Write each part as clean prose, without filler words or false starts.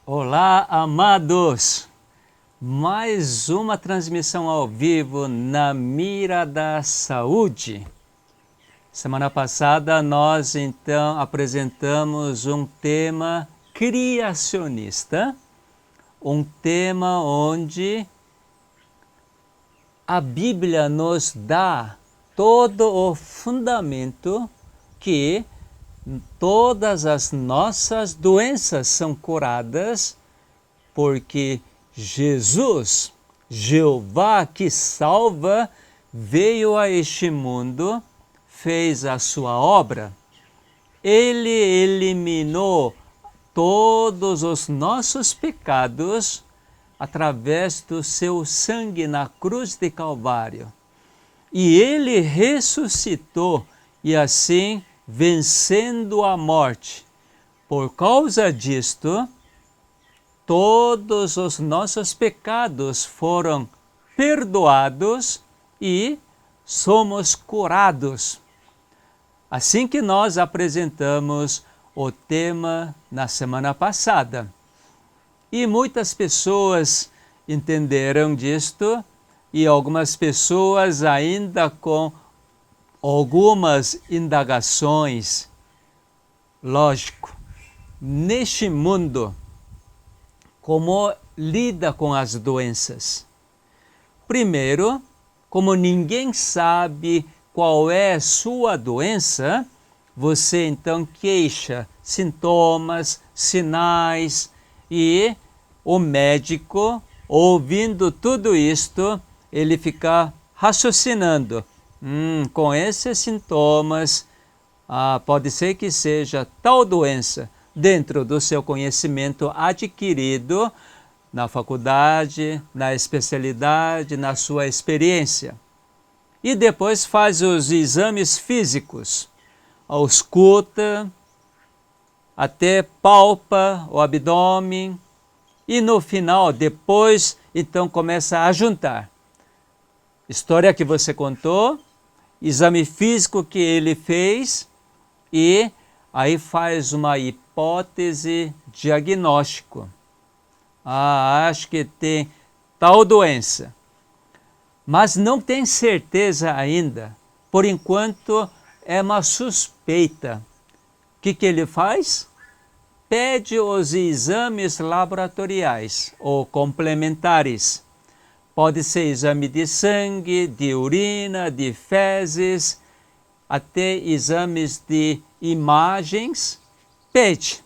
Olá, amados! Mais uma transmissão ao vivo na Mira da Saúde. Semana passada nós então apresentamos um tema criacionista, um tema onde a Bíblia nos dá todo o fundamento que todas as nossas doenças são curadas porque Jesus, Jeová que salva, veio a este mundo, fez a sua obra. Ele eliminou todos os nossos pecados através do seu sangue na cruz de Calvário. E ele ressuscitou e assim vencendo a morte. Por causa disto, todos os nossos pecados foram perdoados e somos curados. Assim que nós apresentamos o tema na semana passada. E muitas pessoas entenderam disto e algumas pessoas ainda com algumas indagações. Lógico, neste mundo, como lida com as doenças? Primeiro, como ninguém sabe qual é a sua doença, você então queixa sintomas, sinais, e o médico, ouvindo tudo isto, ele fica raciocinando. Com esses sintomas, pode ser que seja tal doença dentro do seu conhecimento adquirido na faculdade, na especialidade, na sua experiência. E depois faz os exames físicos, ausculta, até palpa o abdômen e no final, depois, então começa a juntar. História que você contou, exame físico que ele fez e aí faz uma hipótese diagnóstico. Acho que tem tal doença, mas não tem certeza ainda. Por enquanto é uma suspeita. O que ele faz? Pede os exames laboratoriais ou complementares. Pode ser exame de sangue, de urina, de fezes, até exames de imagens, pede.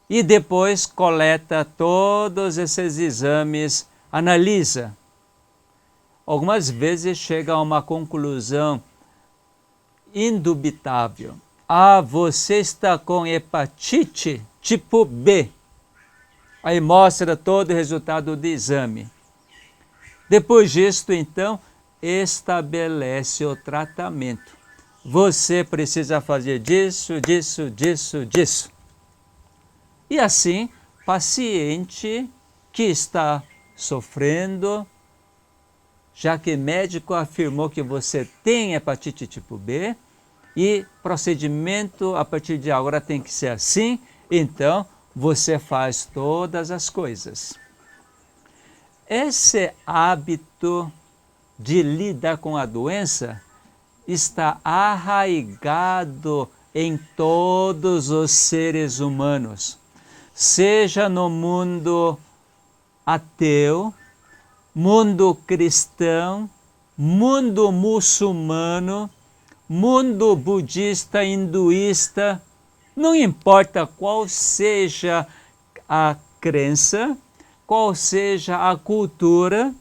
E depois coleta todos esses exames, analisa. Algumas vezes chega a uma conclusão indubitável. Você está com hepatite tipo B. Aí mostra todo o resultado do exame. Depois disto, então, estabelece o tratamento. Você precisa fazer disso, disso, disso, disso. E assim, paciente que está sofrendo, já que o médico afirmou que você tem hepatite tipo B, e procedimento a partir de agora tem que ser assim, então você faz todas as coisas. Esse hábito de lidar com a doença está arraigado em todos os seres humanos, seja no mundo ateu, mundo cristão, mundo muçulmano, mundo budista, hinduísta, não importa qual seja a crença, qual seja a cultura,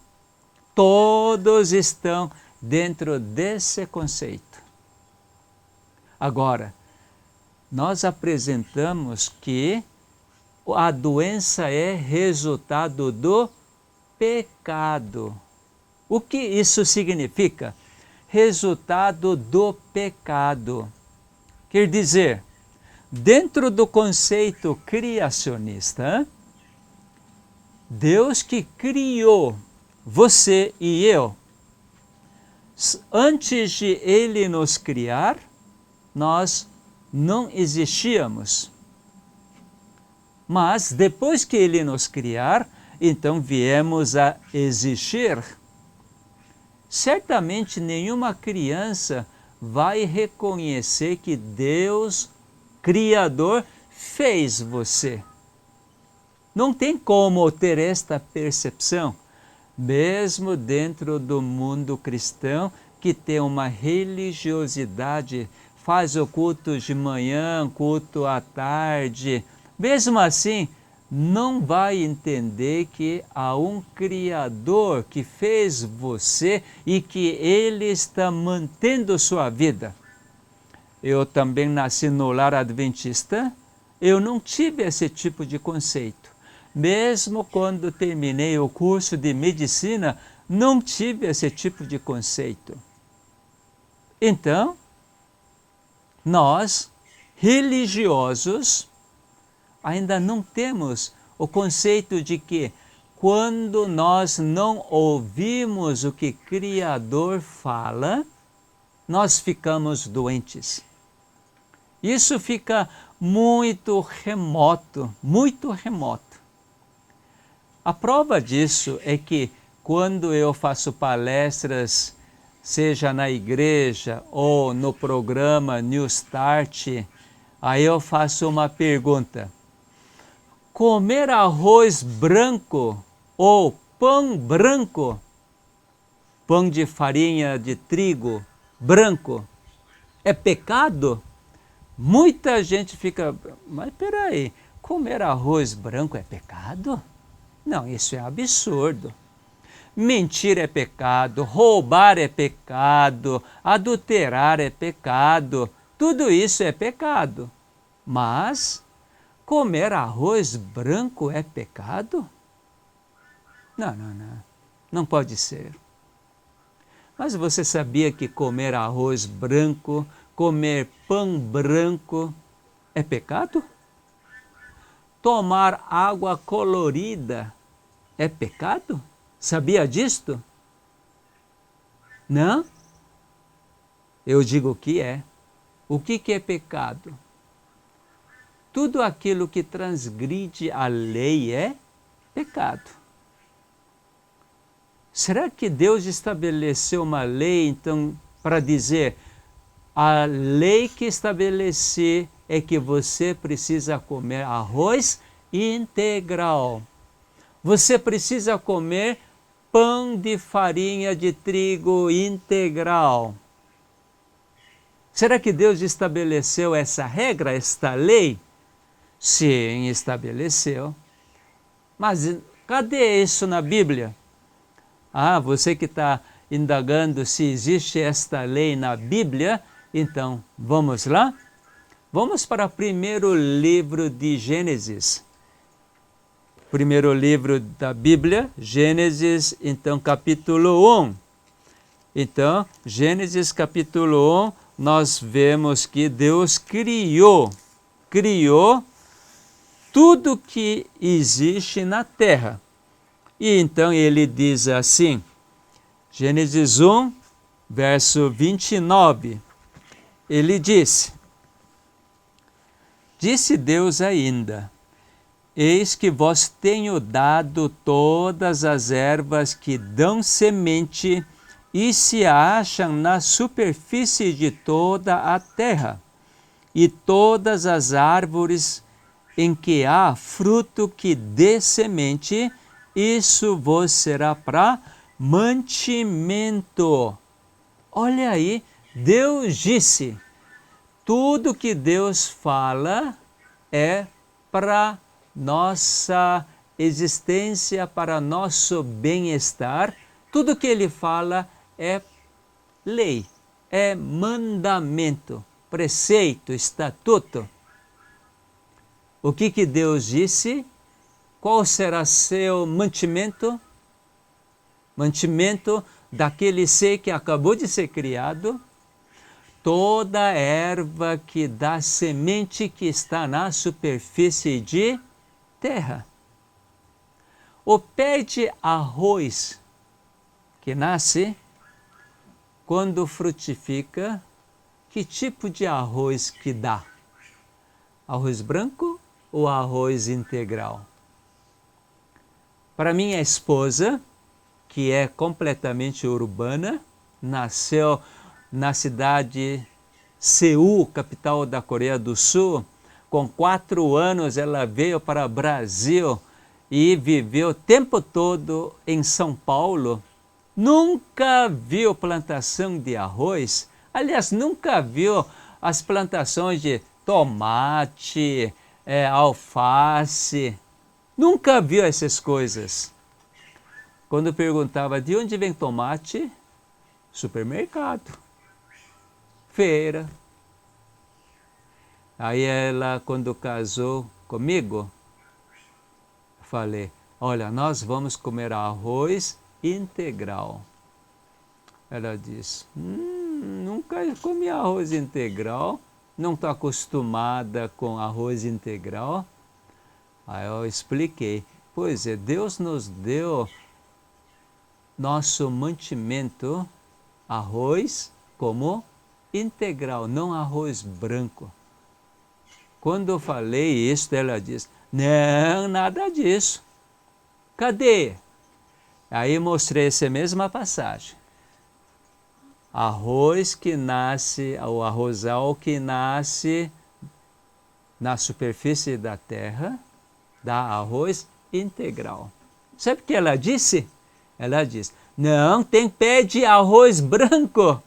todos estão dentro desse conceito. Agora, nós apresentamos que a doença é resultado do pecado. O que isso significa? Resultado do pecado. Quer dizer, dentro do conceito criacionista, Deus que criou você e eu, antes de Ele nos criar, nós não existíamos. Mas depois que Ele nos criar, então viemos a existir. Certamente nenhuma criança vai reconhecer que Deus, Criador, fez você. Não tem como ter esta percepção, mesmo dentro do mundo cristão, que tem uma religiosidade, faz o culto de manhã, culto à tarde, mesmo assim, não vai entender que há um Criador que fez você e que Ele está mantendo sua vida. Eu também nasci no lar adventista, eu não tive esse tipo de conceito. Mesmo quando terminei o curso de medicina, não tive esse tipo de conceito. Então, nós, religiosos, ainda não temos o conceito de que quando nós não ouvimos o que o Criador fala, nós ficamos doentes. Isso fica muito remoto, muito remoto. A prova disso é que quando eu faço palestras, seja na igreja ou no programa New Start, aí eu faço uma pergunta. Comer arroz branco ou pão branco, pão de farinha de trigo branco, é pecado? Muita gente fica, mas peraí, comer arroz branco é pecado? Não, isso é absurdo. Mentir é pecado, roubar é pecado, adulterar é pecado, tudo isso é pecado. Mas comer arroz branco é pecado? Não pode ser. Mas você sabia que comer arroz branco, comer pão branco é pecado? Tomar água colorida é pecado? Sabia disto? Não? Eu digo que é. O que é pecado? Tudo aquilo que transgride a lei é pecado. Será que Deus estabeleceu uma lei, então, para dizer a lei que estabeleci é que você precisa comer arroz integral. Você precisa comer pão de farinha de trigo integral. Será que Deus estabeleceu essa regra, esta lei? Sim, estabeleceu. Mas cadê isso na Bíblia? Ah, você que está indagando se existe esta lei na Bíblia, então vamos lá? Vamos para o primeiro livro de Gênesis. Primeiro livro da Bíblia, Gênesis, então capítulo 1. Então, Gênesis capítulo 1, nós vemos que Deus criou tudo que existe na terra. E então ele diz assim, Gênesis 1, verso 29, ele disse Deus ainda, eis que vos tenho dado todas as ervas que dão semente e se acham na superfície de toda a terra, e todas as árvores em que há fruto que dê semente, isso vos será para mantimento. Olha aí, Deus disse, tudo que Deus fala é para nossa existência, para nosso bem-estar. Tudo que Ele fala é lei, é mandamento, preceito, estatuto. O que Deus disse? Qual será seu mantimento? Mantimento daquele ser que acabou de ser criado. Toda erva que dá semente que está na superfície de terra. O pé de arroz que nasce, quando frutifica, que tipo de arroz que dá? Arroz branco o arroz integral? Para minha esposa, que é completamente urbana, nasceu na cidade Seul, capital da Coreia do Sul. Com 4 anos ela veio para o Brasil e viveu o tempo todo em São Paulo. Nunca viu plantação de arroz. Aliás, nunca viu as plantações de tomate, alface. Nunca viu essas coisas. Quando perguntava de onde vem tomate, supermercado, feira. Aí ela, quando casou comigo, falei, olha, nós vamos comer arroz integral. Ela disse, nunca comi arroz integral, não estou acostumada com arroz integral. Aí eu expliquei, pois é, Deus nos deu nosso mantimento, arroz, como integral, não arroz branco. Quando eu falei isso, ela disse, não, nada disso. Cadê? Aí mostrei essa mesma passagem. Arroz que nasce, o arrozal que nasce na superfície da terra, dá arroz integral. Sabe o que ela disse? Ela disse, não, tem pé de arroz branco.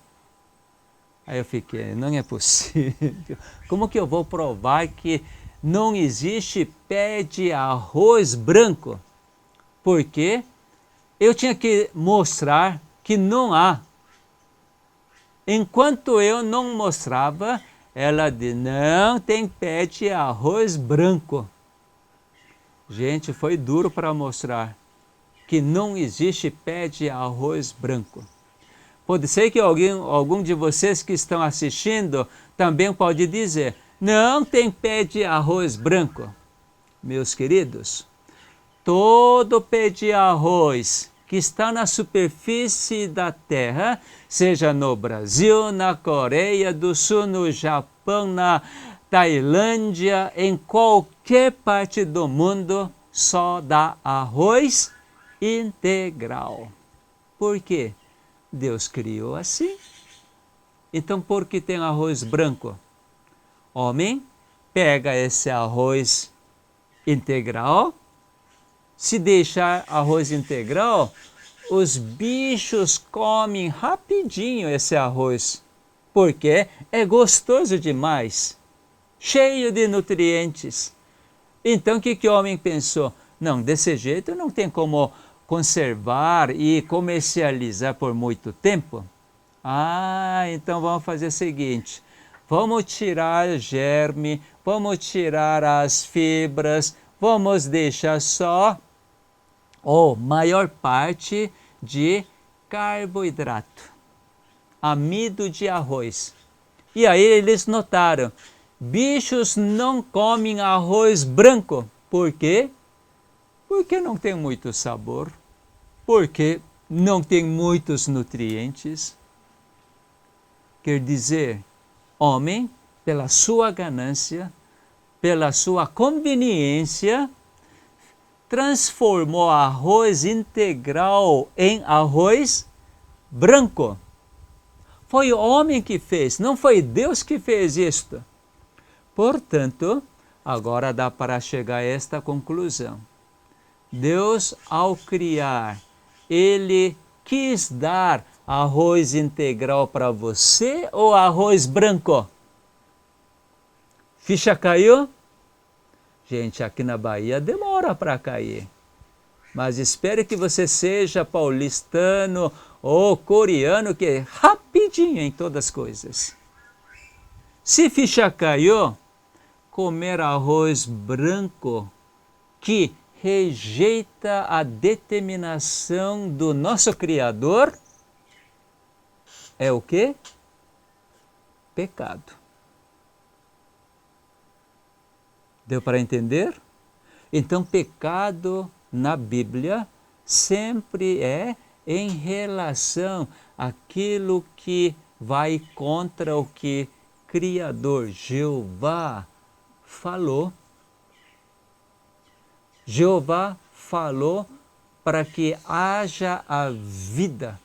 Aí eu fiquei, não é possível. Como que eu vou provar que não existe pé de arroz branco? Porque eu tinha que mostrar que não há. Enquanto eu não mostrava, ela disse, não tem pé de arroz branco. Gente, foi duro para mostrar que não existe pé de arroz branco. Pode ser que algum de vocês que estão assistindo também pode dizer, não tem pé de arroz branco. Meus queridos, todo pé de arroz que está na superfície da terra, seja no Brasil, na Coreia do Sul, no Japão, na Tailândia, em qualquer parte do mundo, só dá arroz integral. Por quê? Deus criou assim. Então, por que tem arroz branco? Homem, pega esse arroz integral. Se deixar arroz integral, os bichos comem rapidinho esse arroz, porque é gostoso demais, cheio de nutrientes. Então, o que o homem pensou? Não, desse jeito não tem como conservar e comercializar por muito tempo. Então vamos fazer o seguinte, vamos tirar o germe, vamos tirar as fibras, vamos deixar só a maior parte de carboidrato, amido de arroz. E aí eles notaram, bichos não comem arroz branco. Por quê? Porque não tem muito sabor, porque não tem muitos nutrientes. Quer dizer, homem, pela sua ganância, pela sua conveniência, transformou arroz integral em arroz branco. Foi o homem que fez, não foi Deus que fez isto. Portanto, agora dá para chegar a esta conclusão. Deus, ao criar, Ele quis dar arroz integral para você ou arroz branco? Ficha caiu? Gente, aqui na Bahia demora para cair. Mas espere que você seja paulistano ou coreano, que é rapidinho em todas as coisas. Se ficha caiu, comer arroz branco que rejeita a determinação do nosso Criador é o quê? Pecado. Deu para entender? Então, pecado na Bíblia sempre é em relação àquilo que vai contra o que Criador, Jeová, falou. Jeová falou para que haja a vida.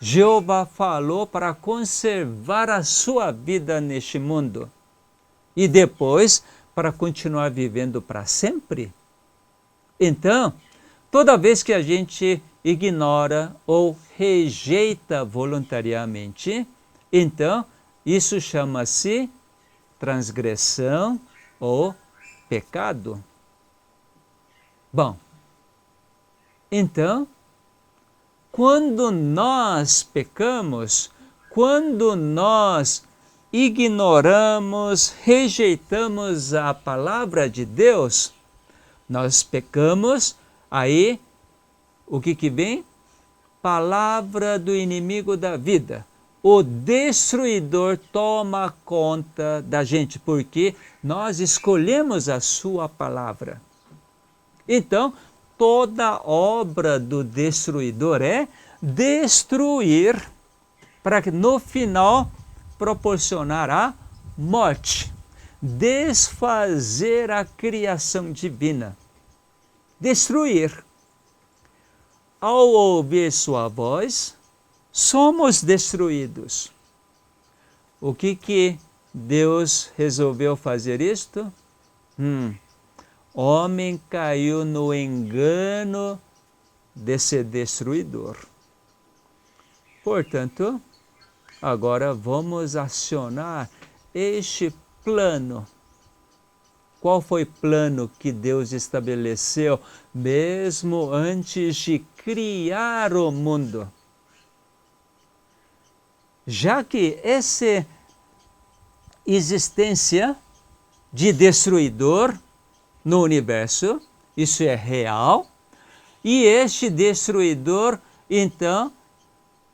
Jeová falou para conservar a sua vida neste mundo. E depois, para continuar vivendo para sempre. Então, toda vez que a gente ignora ou rejeita voluntariamente, então isso chama-se transgressão ou pecado. Bom, então, quando nós pecamos, quando nós ignoramos, rejeitamos a palavra de Deus, nós pecamos, aí o que vem? Palavra do inimigo da vida. O destruidor toma conta da gente, porque nós escolhemos a sua palavra. Então, toda obra do destruidor é destruir, para que no final proporcionar a morte, desfazer a criação divina, destruir. Ao ouvir sua voz, somos destruídos. O que Deus resolveu fazer isto? Homem caiu no engano desse destruidor. Portanto, agora vamos acionar este plano. Qual foi o plano que Deus estabeleceu mesmo antes de criar o mundo? Já que essa existência de destruidor no universo, isso é real, e este destruidor, então,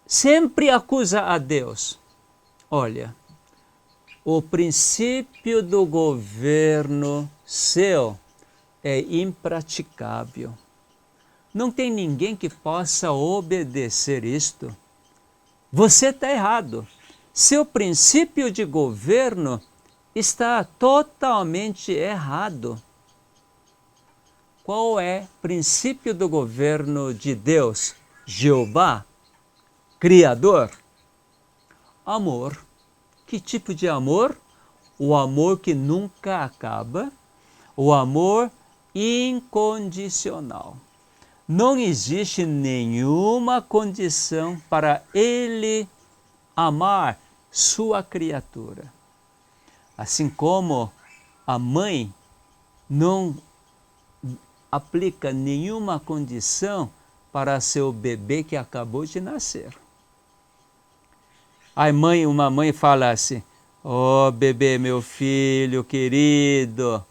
sempre acusa a Deus. Olha, o princípio do governo seu é impraticável. Não tem ninguém que possa obedecer isto. Você está errado. Seu princípio de governo está totalmente errado. Qual é o princípio do governo de Deus? Jeová, Criador. Amor. Que tipo de amor? O amor que nunca acaba, o amor incondicional. Não existe nenhuma condição para Ele amar sua criatura. Assim como a mãe não aplica nenhuma condição para seu bebê que acabou de nascer. Uma mãe fala assim: "Oh, bebê, meu filho querido,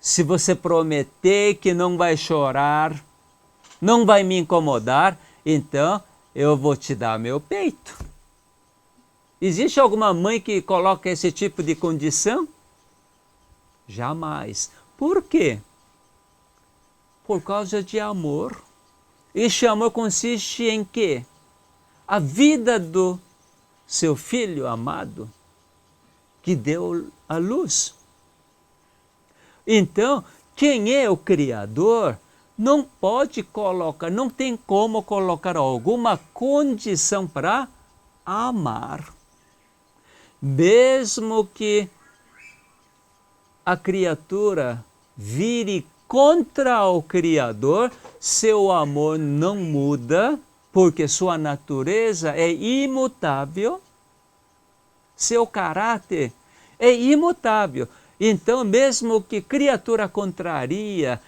se você prometer que não vai chorar, não vai me incomodar, então eu vou te dar meu peito." Existe alguma mãe que coloca esse tipo de condição? Jamais. Por quê? Por causa de amor. Este amor consiste em quê? A vida do seu filho amado, que deu a luz. Então, quem é o Criador não pode colocar, não tem como colocar alguma condição para amar. Mesmo que a criatura vire contra o Criador, seu amor não muda, porque sua natureza é imutável, seu caráter é imutável. Então, mesmo que criatura contraria,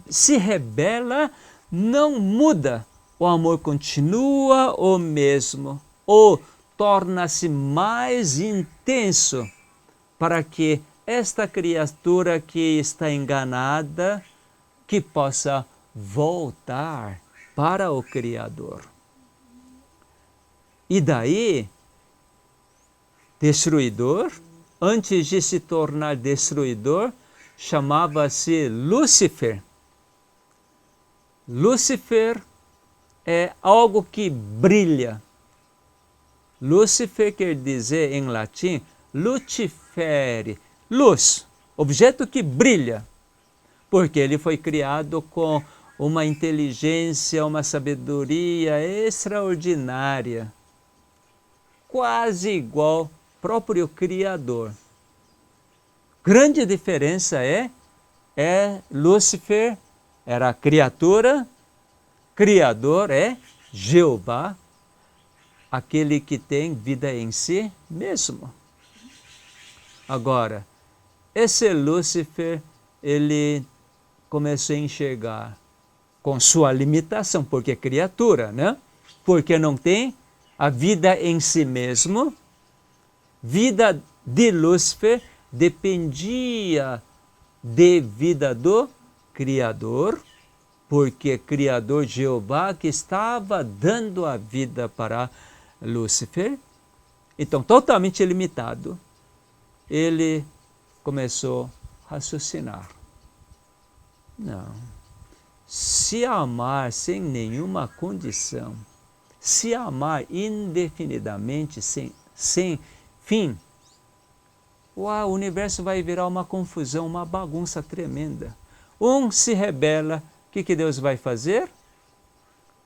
se rebela, não muda. O amor continua o mesmo, ou torna-se mais intenso, para que esta criatura que está enganada, que possa voltar para o Criador. E daí, destruidor, antes de se tornar destruidor, chamava-se Lúcifer. Lúcifer é algo que brilha. Lúcifer quer dizer em latim lucifere, luz, objeto que brilha. porque ele foi criado com uma inteligência, uma sabedoria extraordinária, quase igual ao próprio Criador. Grande diferença é Lúcifer era a criatura, Criador é Jeová, aquele que tem vida em si mesmo. Agora, esse Lúcifer, ele começou a enxergar com sua limitação, porque é criatura, né? Porque não tem a vida em si mesmo. Vida de Lúcifer dependia de vida do Criador, porque Criador Jeová que estava dando a vida para Lúcifer. Então, totalmente limitado, ele começou a raciocinar. Não. Se amar sem nenhuma condição, se amar indefinidamente, sem fim, o universo vai virar uma confusão, uma bagunça tremenda. Um se rebela, o que Deus vai fazer?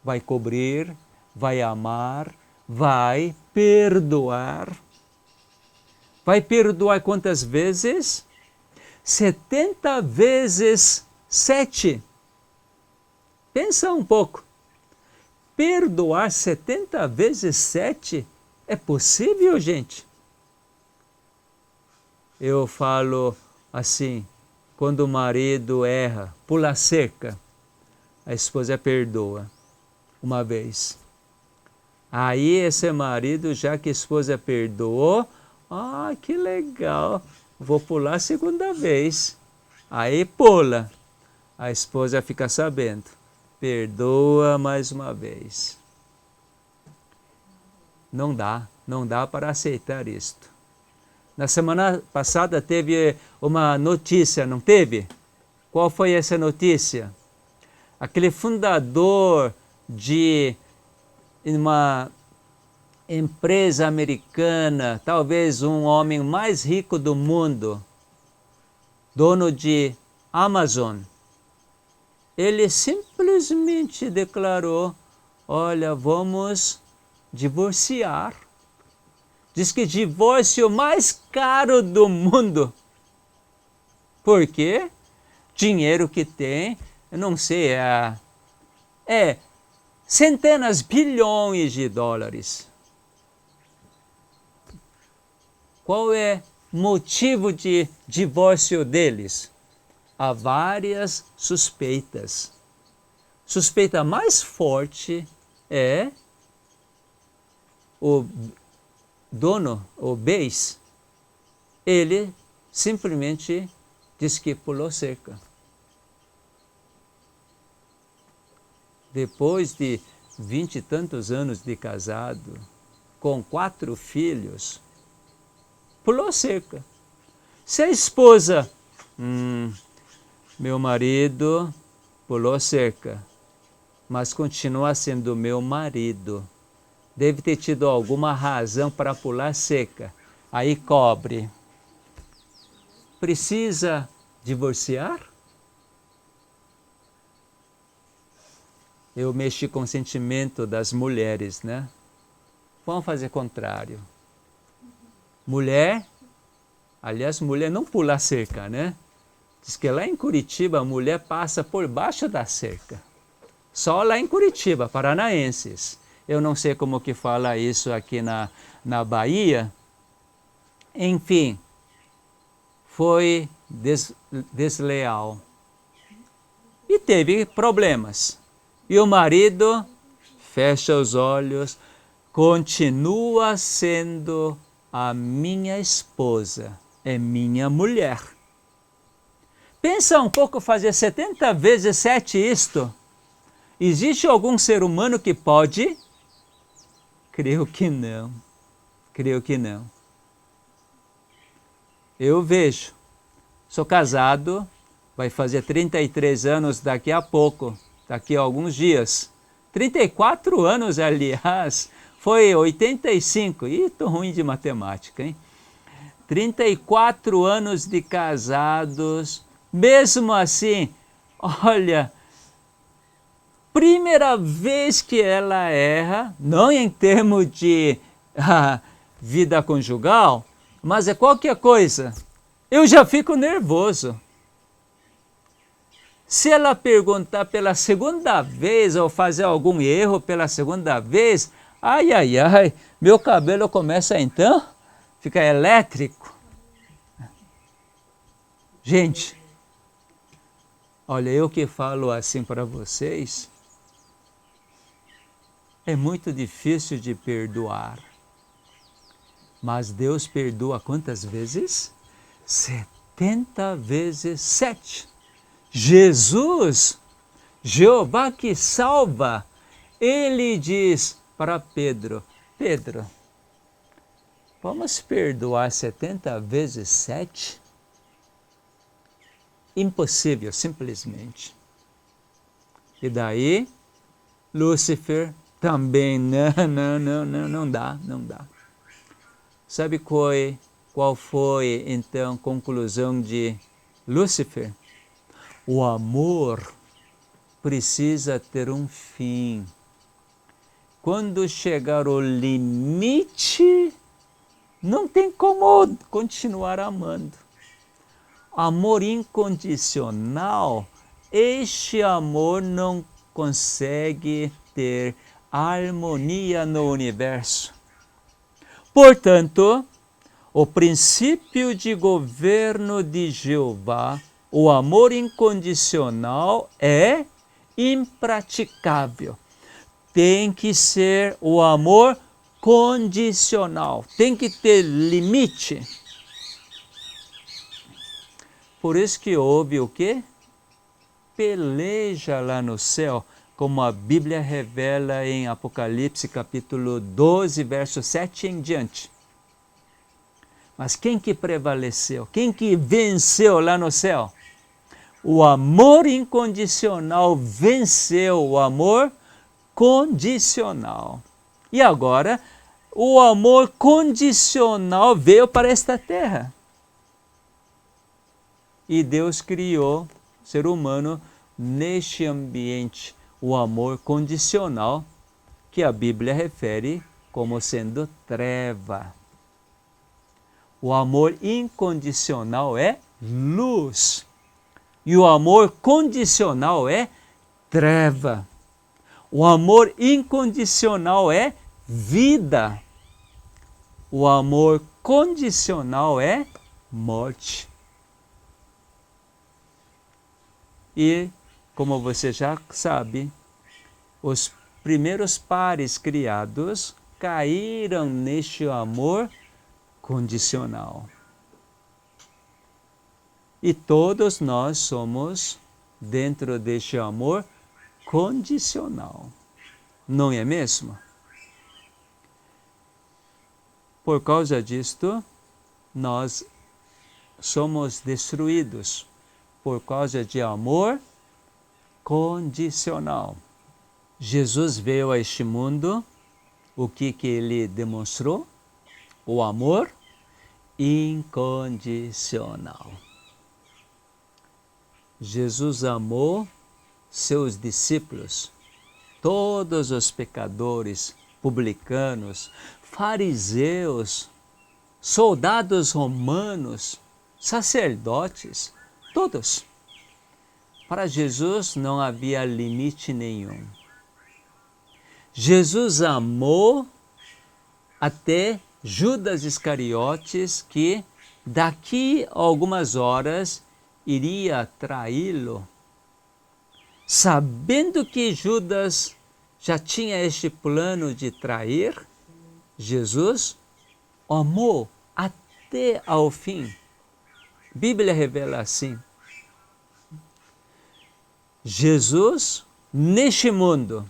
Vai cobrir, vai amar, vai perdoar. Vai perdoar quantas vezes? 70 vezes 7. Pensa um pouco. Perdoar 70 vezes 7 é possível, gente? Eu falo assim, quando o marido erra, pula a cerca, a esposa perdoa uma vez. Aí esse marido, já que a esposa perdoou, que legal, vou pular a segunda vez. Aí pula, a esposa fica sabendo, perdoa mais uma vez. Não dá para aceitar isto. Na semana passada teve uma notícia, não teve? Qual foi essa notícia? Aquele fundador de uma empresa americana, talvez um homem mais rico do mundo, dono de Amazon, ele simplesmente declarou, olha, vamos divorciar. Diz que divórcio mais caro do mundo. Por quê? Dinheiro que tem, eu não sei, centenas, bilhões de dólares. Qual é o motivo de divórcio deles? Há várias suspeitas. Suspeita mais forte é o dono, o Bezos, ele simplesmente diz que pulou cerca. Depois de 20 e tantos anos de casado, com 4 filhos, pulou cerca. Se a esposa, meu marido pulou cerca, mas continua sendo meu marido, deve ter tido alguma razão para pular cerca. Aí cobre. Precisa divorciar? Eu mexi com o sentimento das mulheres, né? Vamos fazer o contrário. Mulher, aliás, mulher não pula cerca, né? Diz que lá em Curitiba a mulher passa por baixo da cerca. Só lá em Curitiba, paranaenses. Eu não sei como que fala isso aqui na Bahia. Enfim, foi desleal. E teve problemas. E o marido fecha os olhos, continua sendo a minha esposa, é minha mulher. Pensa um pouco fazer 70 vezes 7 isto. Existe algum ser humano que pode? Creio que não. Creio que não. Eu vejo. Sou casado, vai fazer 33 anos daqui a pouco, daqui a alguns dias. 34 anos, aliás, foi 85. Ih, tô ruim de matemática, hein? 34 anos de casados, mesmo assim, Olha, primeira vez que ela erra, não em termos de vida conjugal, mas é qualquer coisa, eu já fico nervoso. Se ela perguntar pela segunda vez ou fazer algum erro pela segunda vez, ai, ai, ai, meu cabelo começa então a ficar elétrico. Gente, olha, eu que falo assim para vocês, é muito difícil de perdoar. Mas Deus perdoa quantas vezes? 70 vezes 7. Jesus, Jeová que salva, ele diz para Pedro, Pedro, vamos perdoar 70 vezes 7? Impossível, simplesmente. E daí, Lúcifer também, não dá. Sabe qual foi, então, a conclusão de Lúcifer? O amor precisa ter um fim. Quando chegar o limite, não tem como continuar amando. Amor incondicional, este amor não consegue ter harmonia no universo. Portanto, o princípio de governo de Jeová, o amor incondicional, é impraticável. Tem que ser o amor condicional, tem que ter limite. Por isso que houve o quê? Peleja lá no céu, como a Bíblia revela em Apocalipse capítulo 12, verso 7 em diante. Mas quem que prevaleceu? Quem que venceu lá no céu? O amor incondicional venceu o amor condicional. E agora, o amor condicional veio para esta terra. E Deus criou o ser humano neste ambiente, o amor condicional, que a Bíblia refere como sendo treva. O amor incondicional é luz. E o amor condicional é treva. O amor incondicional é vida. O amor condicional é morte. E, como você já sabe, os primeiros pares criados caíram neste amor condicional. E todos nós somos dentro deste amor condicional. Não é mesmo? Por causa disto, nós somos destruídos por causa de amor condicional. Jesus veio a este mundo, o que ele demonstrou? O amor incondicional. Jesus amou seus discípulos, todos os pecadores, publicanos, fariseus, soldados romanos, sacerdotes, todos. Para Jesus não havia limite nenhum. Jesus amou até Judas Iscariotes, que daqui a algumas horas iria traí-lo. Sabendo que Judas já tinha este plano de trair, Jesus amou até ao fim. A Bíblia revela assim. Jesus, neste mundo,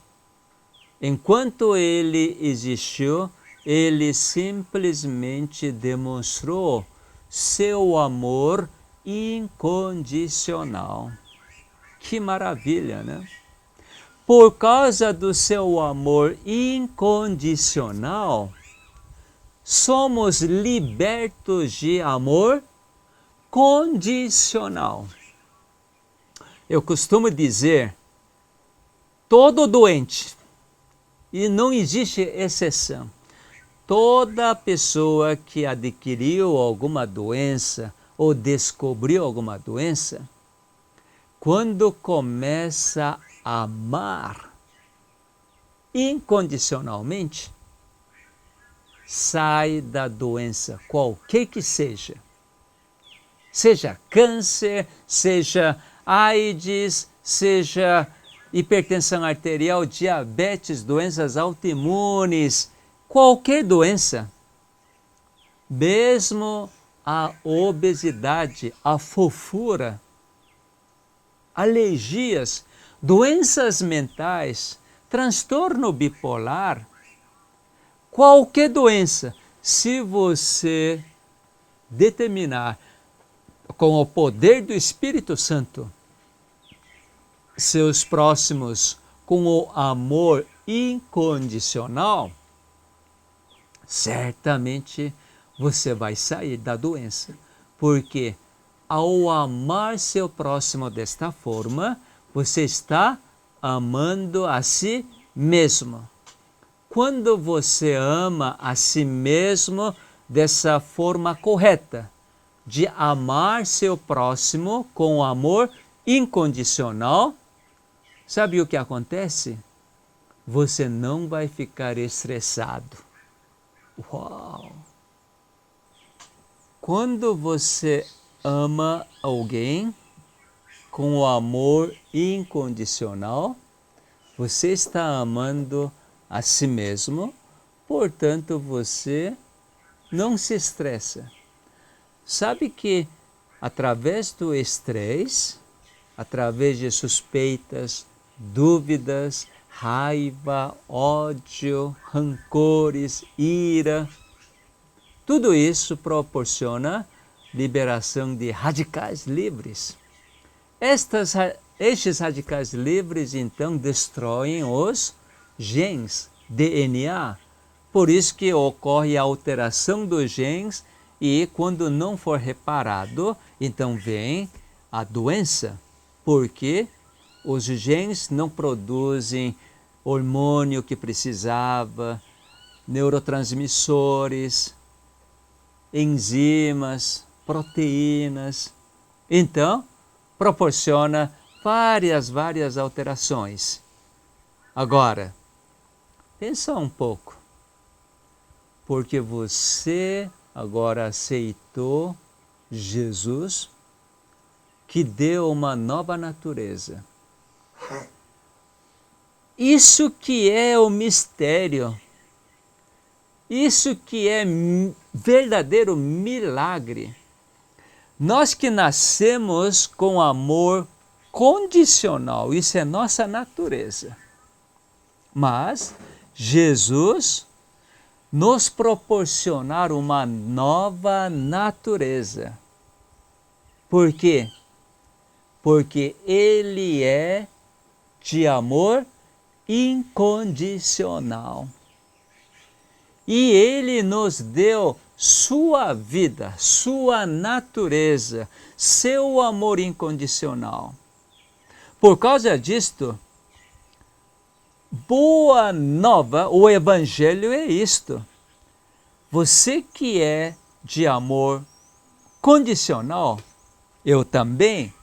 enquanto ele existiu, ele simplesmente demonstrou seu amor incondicional. Que maravilha, né? Por causa do seu amor incondicional, somos libertos de amor condicional. Eu costumo dizer, todo doente, e não existe exceção, toda pessoa que adquiriu alguma doença ou descobriu alguma doença, quando começa a amar incondicionalmente, sai da doença, qualquer que seja. Seja câncer, seja AIDS, seja hipertensão arterial, diabetes, doenças autoimunes, qualquer doença, mesmo a obesidade, a fofura, alergias, doenças mentais, transtorno bipolar, qualquer doença, se você determinar com o poder do Espírito Santo, seus próximos com o amor incondicional, certamente você vai sair da doença. Porque ao amar seu próximo desta forma, você está amando a si mesmo. Quando você ama a si mesmo dessa forma correta, de amar seu próximo com amor incondicional, sabe o que acontece? Você não vai ficar estressado. Uau! Quando você ama alguém com o amor incondicional, você está amando a si mesmo, portanto você não se estressa. Sabe que através do estresse, através de suspeitas, dúvidas, raiva, ódio, rancores, ira, tudo isso proporciona liberação de radicais livres. Estes radicais livres, então, destroem os genes, DNA. Por isso que ocorre a alteração dos genes e quando não for reparado, então vem a doença, porque os genes não produzem hormônio que precisava, neurotransmissores, enzimas, proteínas. Então, proporciona várias alterações. Agora, pensa um pouco, porque você agora aceitou Jesus, que deu uma nova natureza. Isso que é o mistério, isso que é verdadeiro milagre. Nós que nascemos com amor condicional, isso é nossa natureza. Mas Jesus nos proporcionar uma nova natureza. Por quê? Porque Ele é de amor incondicional. E Ele nos deu sua vida, sua natureza, seu amor incondicional. Por causa disto, boa nova, o Evangelho é isto. Você que é de amor condicional, eu também,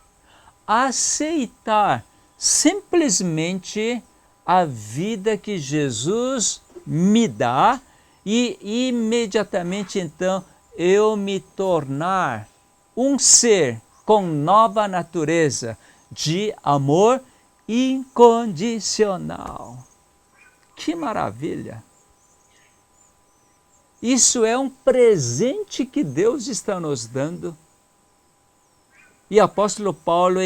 aceitar simplesmente a vida que Jesus me dá e imediatamente então eu me tornar um ser com nova natureza de amor incondicional. Que maravilha! Isso é um presente que Deus está nos dando. E o apóstolo Paulo,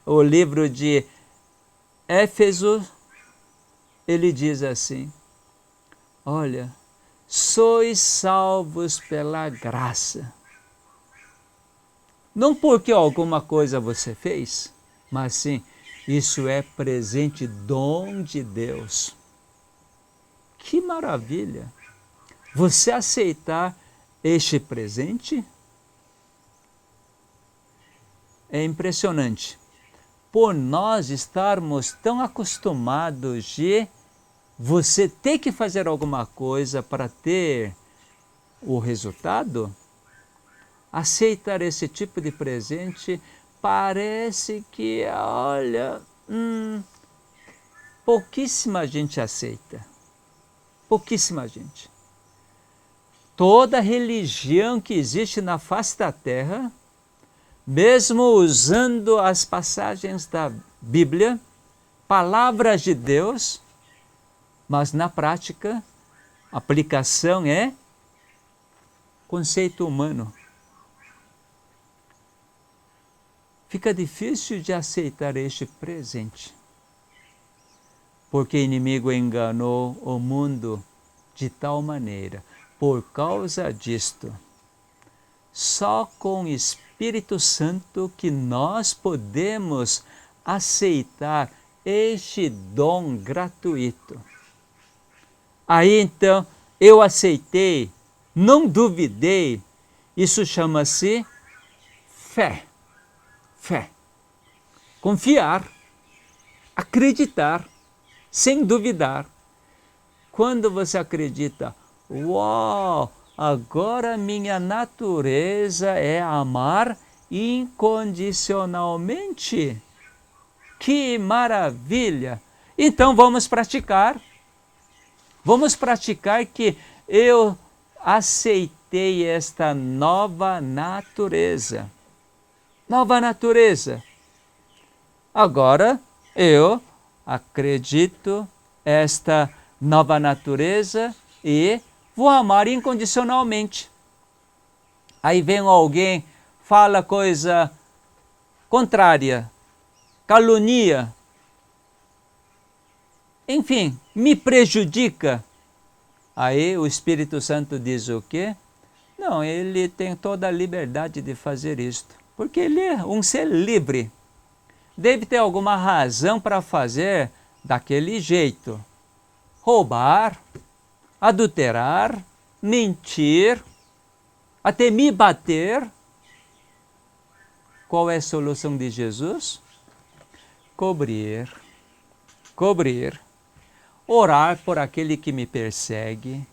o livro de Éfeso, ele diz assim: olha, sois salvos pela graça. Não porque alguma coisa você fez, mas sim, isso é presente, dom de Deus. Que maravilha! Você aceitar este presente é impressionante. por nós estarmos tão acostumados de você ter que fazer alguma coisa para ter o resultado, aceitar esse tipo de presente parece que, olha, pouquíssima gente aceita. Pouquíssima gente. Toda religião que existe na face da terra, mesmo usando as passagens da Bíblia, palavras de Deus, mas na prática, a aplicação é conceito humano. Fica difícil de aceitar este presente, porque o inimigo enganou o mundo de tal maneira. Por causa disto, só com o Espírito Santo que nós podemos aceitar este dom gratuito. Aí então, eu aceitei, não duvidei, isso chama-se fé. Fé. Confiar, acreditar, sem duvidar. Quando você acredita, uau, agora minha natureza é amar incondicionalmente. Que maravilha! Então vamos praticar. Vamos praticar que eu aceitei esta nova natureza. Nova natureza. Agora eu acredito esta nova natureza e vou amar incondicionalmente. Aí vem alguém, fala coisa contrária, calunia, enfim, me prejudica. Aí o Espírito Santo diz o quê? Não, ele tem toda a liberdade de fazer isto, porque ele é um ser livre. Deve ter alguma razão para fazer daquele jeito. Roubar, adulterar, mentir, até me bater. Qual é a solução de Jesus? Cobrir, orar por aquele que me persegue.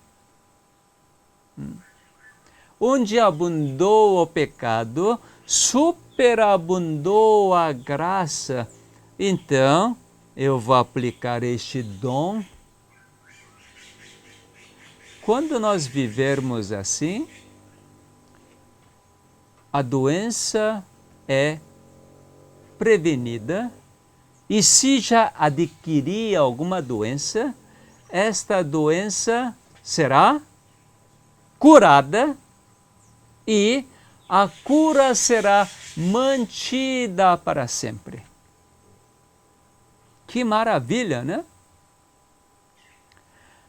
Onde abundou o pecado, superabundou a graça. Então, eu vou aplicar este dom. Quando nós vivermos assim, a doença é prevenida, e se já adquirir alguma doença, esta doença será curada e a cura será mantida para sempre. Que maravilha, né?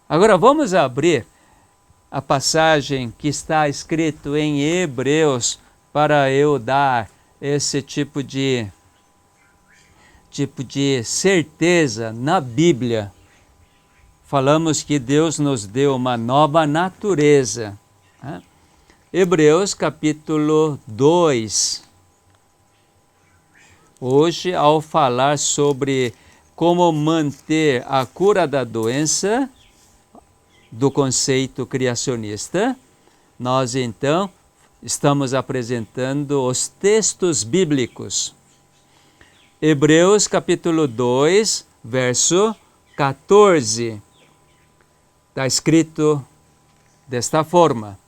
Agora vamos abrir a passagem que está escrito em Hebreus para eu dar esse tipo de certeza na Bíblia. Falamos que Deus nos deu uma nova natureza. Né? Hebreus capítulo 2. Hoje, ao falar sobre como manter a cura da doença, do conceito criacionista, nós então estamos apresentando os textos bíblicos. Hebreus capítulo 2, verso 14. Está escrito desta forma: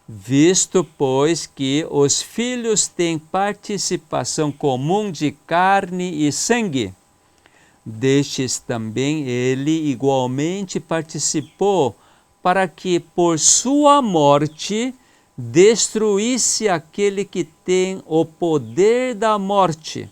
visto, pois, que os filhos têm participação comum de carne e sangue, destes também ele igualmente participou, para que por sua morte destruísse aquele que tem o poder da morte,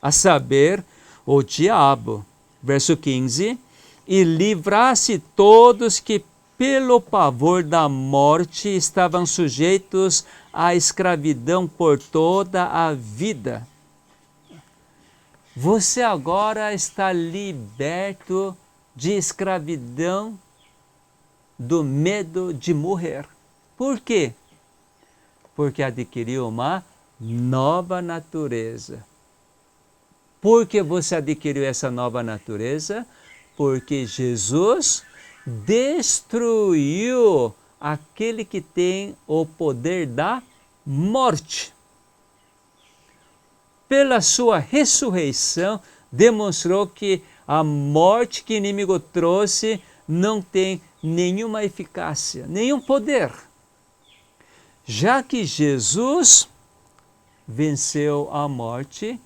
a saber, o diabo. Verso 15, e livrasse todos que pelo pavor da morte estavam sujeitos à escravidão por toda a vida. Você agora está liberto de escravidão, do medo de morrer. Por quê? Porque adquiriu uma nova natureza. Por que você adquiriu essa nova natureza? Porque Jesus destruiu aquele que tem o poder da morte. Pela sua ressurreição, demonstrou que a morte que o inimigo trouxe não tem nenhuma eficácia, nenhum poder. Já que Jesus venceu a morte,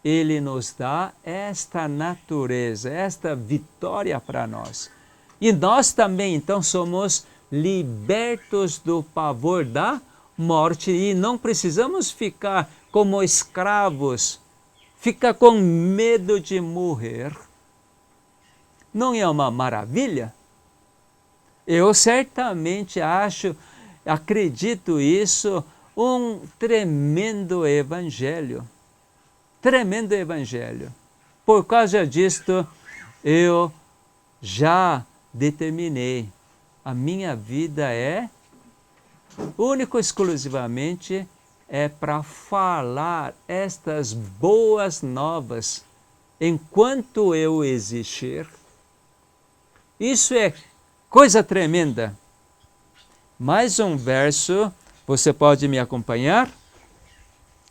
ele nos dá esta natureza, esta vitória para nós. E nós também, então, somos libertos do pavor da morte e não precisamos ficar como escravos, ficar com medo de morrer. Não é uma maravilha? Eu certamente acredito isso, um tremendo evangelho. Tremendo evangelho. Por causa disto, eu já determinei. A minha vida é único exclusivamente para falar estas boas novas enquanto eu existir. Isso é coisa tremenda. Mais um verso, você pode me acompanhar?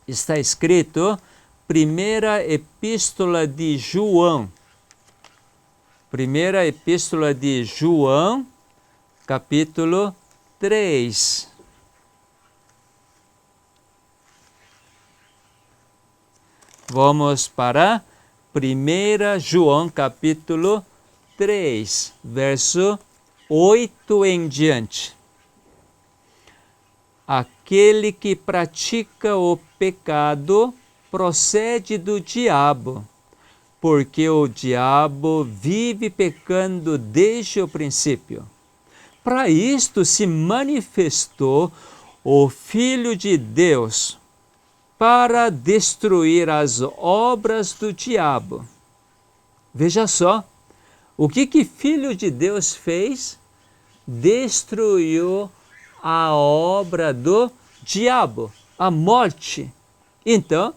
Está escrito, Primeira Epístola de João. Primeira Epístola de João, capítulo 3. Vamos para 1 João, capítulo 3, verso 8 em diante. Aquele que pratica o pecado procede do diabo, porque o diabo vive pecando desde o princípio. Para isto se manifestou o Filho de Deus, para destruir as obras do diabo. Veja só, o que Filho de Deus fez? Destruiu a obra do diabo, a morte. Então,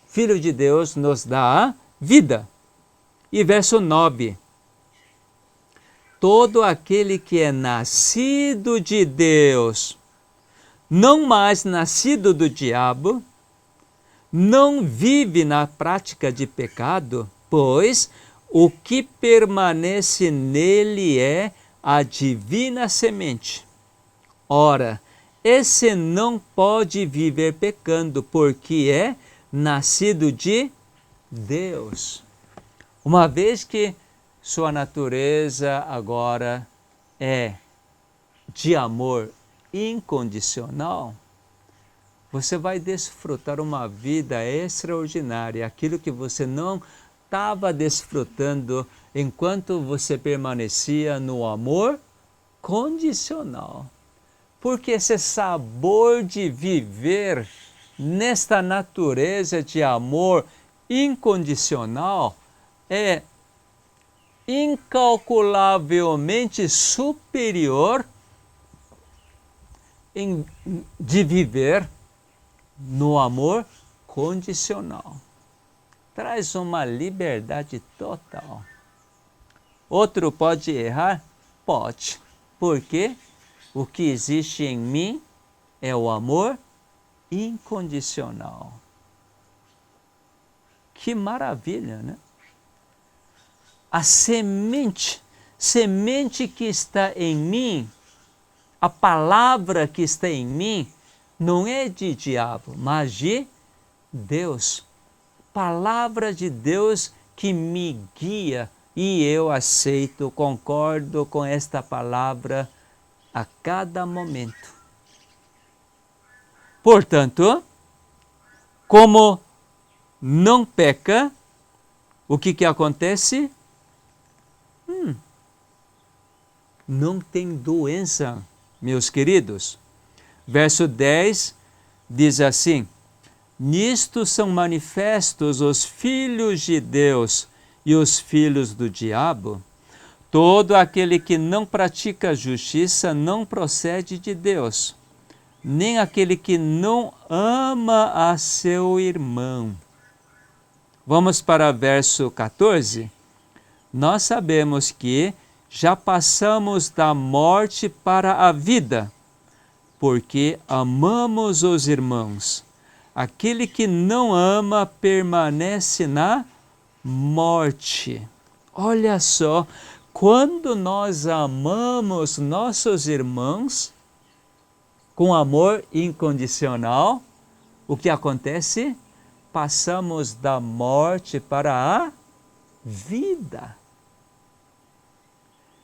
Filho de Deus nos dá a vida. E verso 9. Todo aquele que é nascido de Deus, não mais nascido do diabo, não vive na prática de pecado, pois o que permanece nele é a divina semente. Ora, esse não pode viver pecando, porque é nascido de Deus. Uma vez que sua natureza agora é de amor incondicional, você vai desfrutar uma vida extraordinária, aquilo que você não estava desfrutando enquanto você permanecia no amor condicional. Porque esse sabor de viver nesta natureza de amor incondicional é incalculavelmente superior de viver no amor condicional. Traz uma liberdade total. Outro pode errar? Pode. Porque o que existe em mim é o amor incondicional. Que maravilha, né? A semente que está em mim, a palavra que está em mim, não é de diabo, mas de Deus. Palavra de Deus que me guia e eu aceito, concordo com esta palavra a cada momento. Portanto, como não peca, o que acontece? Não tem doença, meus queridos. Verso 10 diz assim: nisto são manifestos os filhos de Deus e os filhos do diabo. Todo aquele que não pratica justiça não procede de Deus, nem aquele que não ama a seu irmão. Vamos para verso 14. Nós sabemos que já passamos da morte para a vida, porque amamos os irmãos. Aquele que não ama permanece na morte. Olha só, quando nós amamos nossos irmãos com amor incondicional, o que acontece? Passamos da morte para a vida.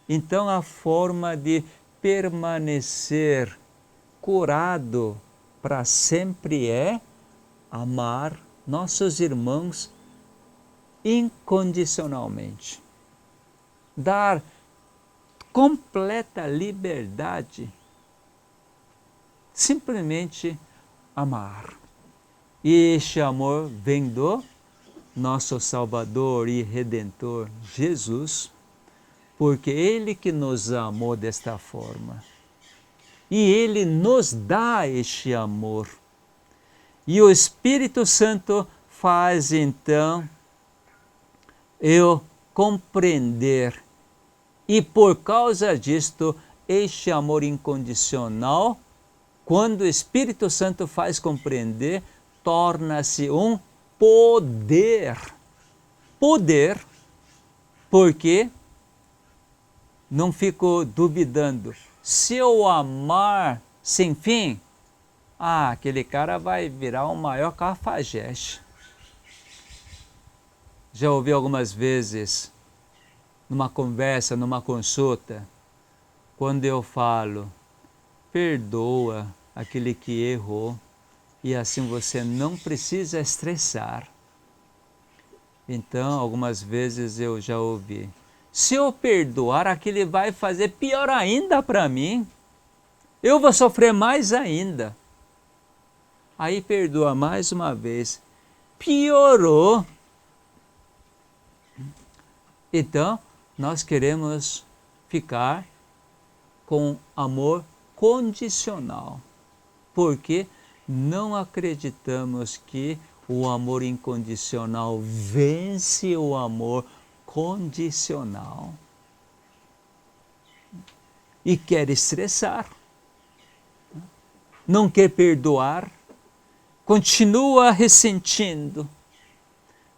Então a forma de permanecer curado para sempre é amar nossos irmãos incondicionalmente. Dar completa liberdade. Simplesmente amar. E este amor vem do nosso Salvador e Redentor Jesus, porque Ele que nos amou desta forma. E Ele nos dá este amor. E o Espírito Santo faz então eu compreender. E por causa disto, este amor incondicional, quando o Espírito Santo faz compreender, torna-se um poder. Poder, porque não fico duvidando. Se eu amar sem fim, aquele cara vai virar o maior cafajeste. Já ouvi algumas vezes, numa conversa, numa consulta, quando eu falo, perdoa aquele que errou, e assim você não precisa estressar. Então, algumas vezes eu já ouvi, se eu perdoar, aquele vai fazer pior ainda para mim, eu vou sofrer mais ainda. Aí perdoa mais uma vez, piorou. Então, nós queremos ficar com amor condicional, porque não acreditamos que o amor incondicional vence o amor condicional. E quer estressar, não quer perdoar, continua ressentindo,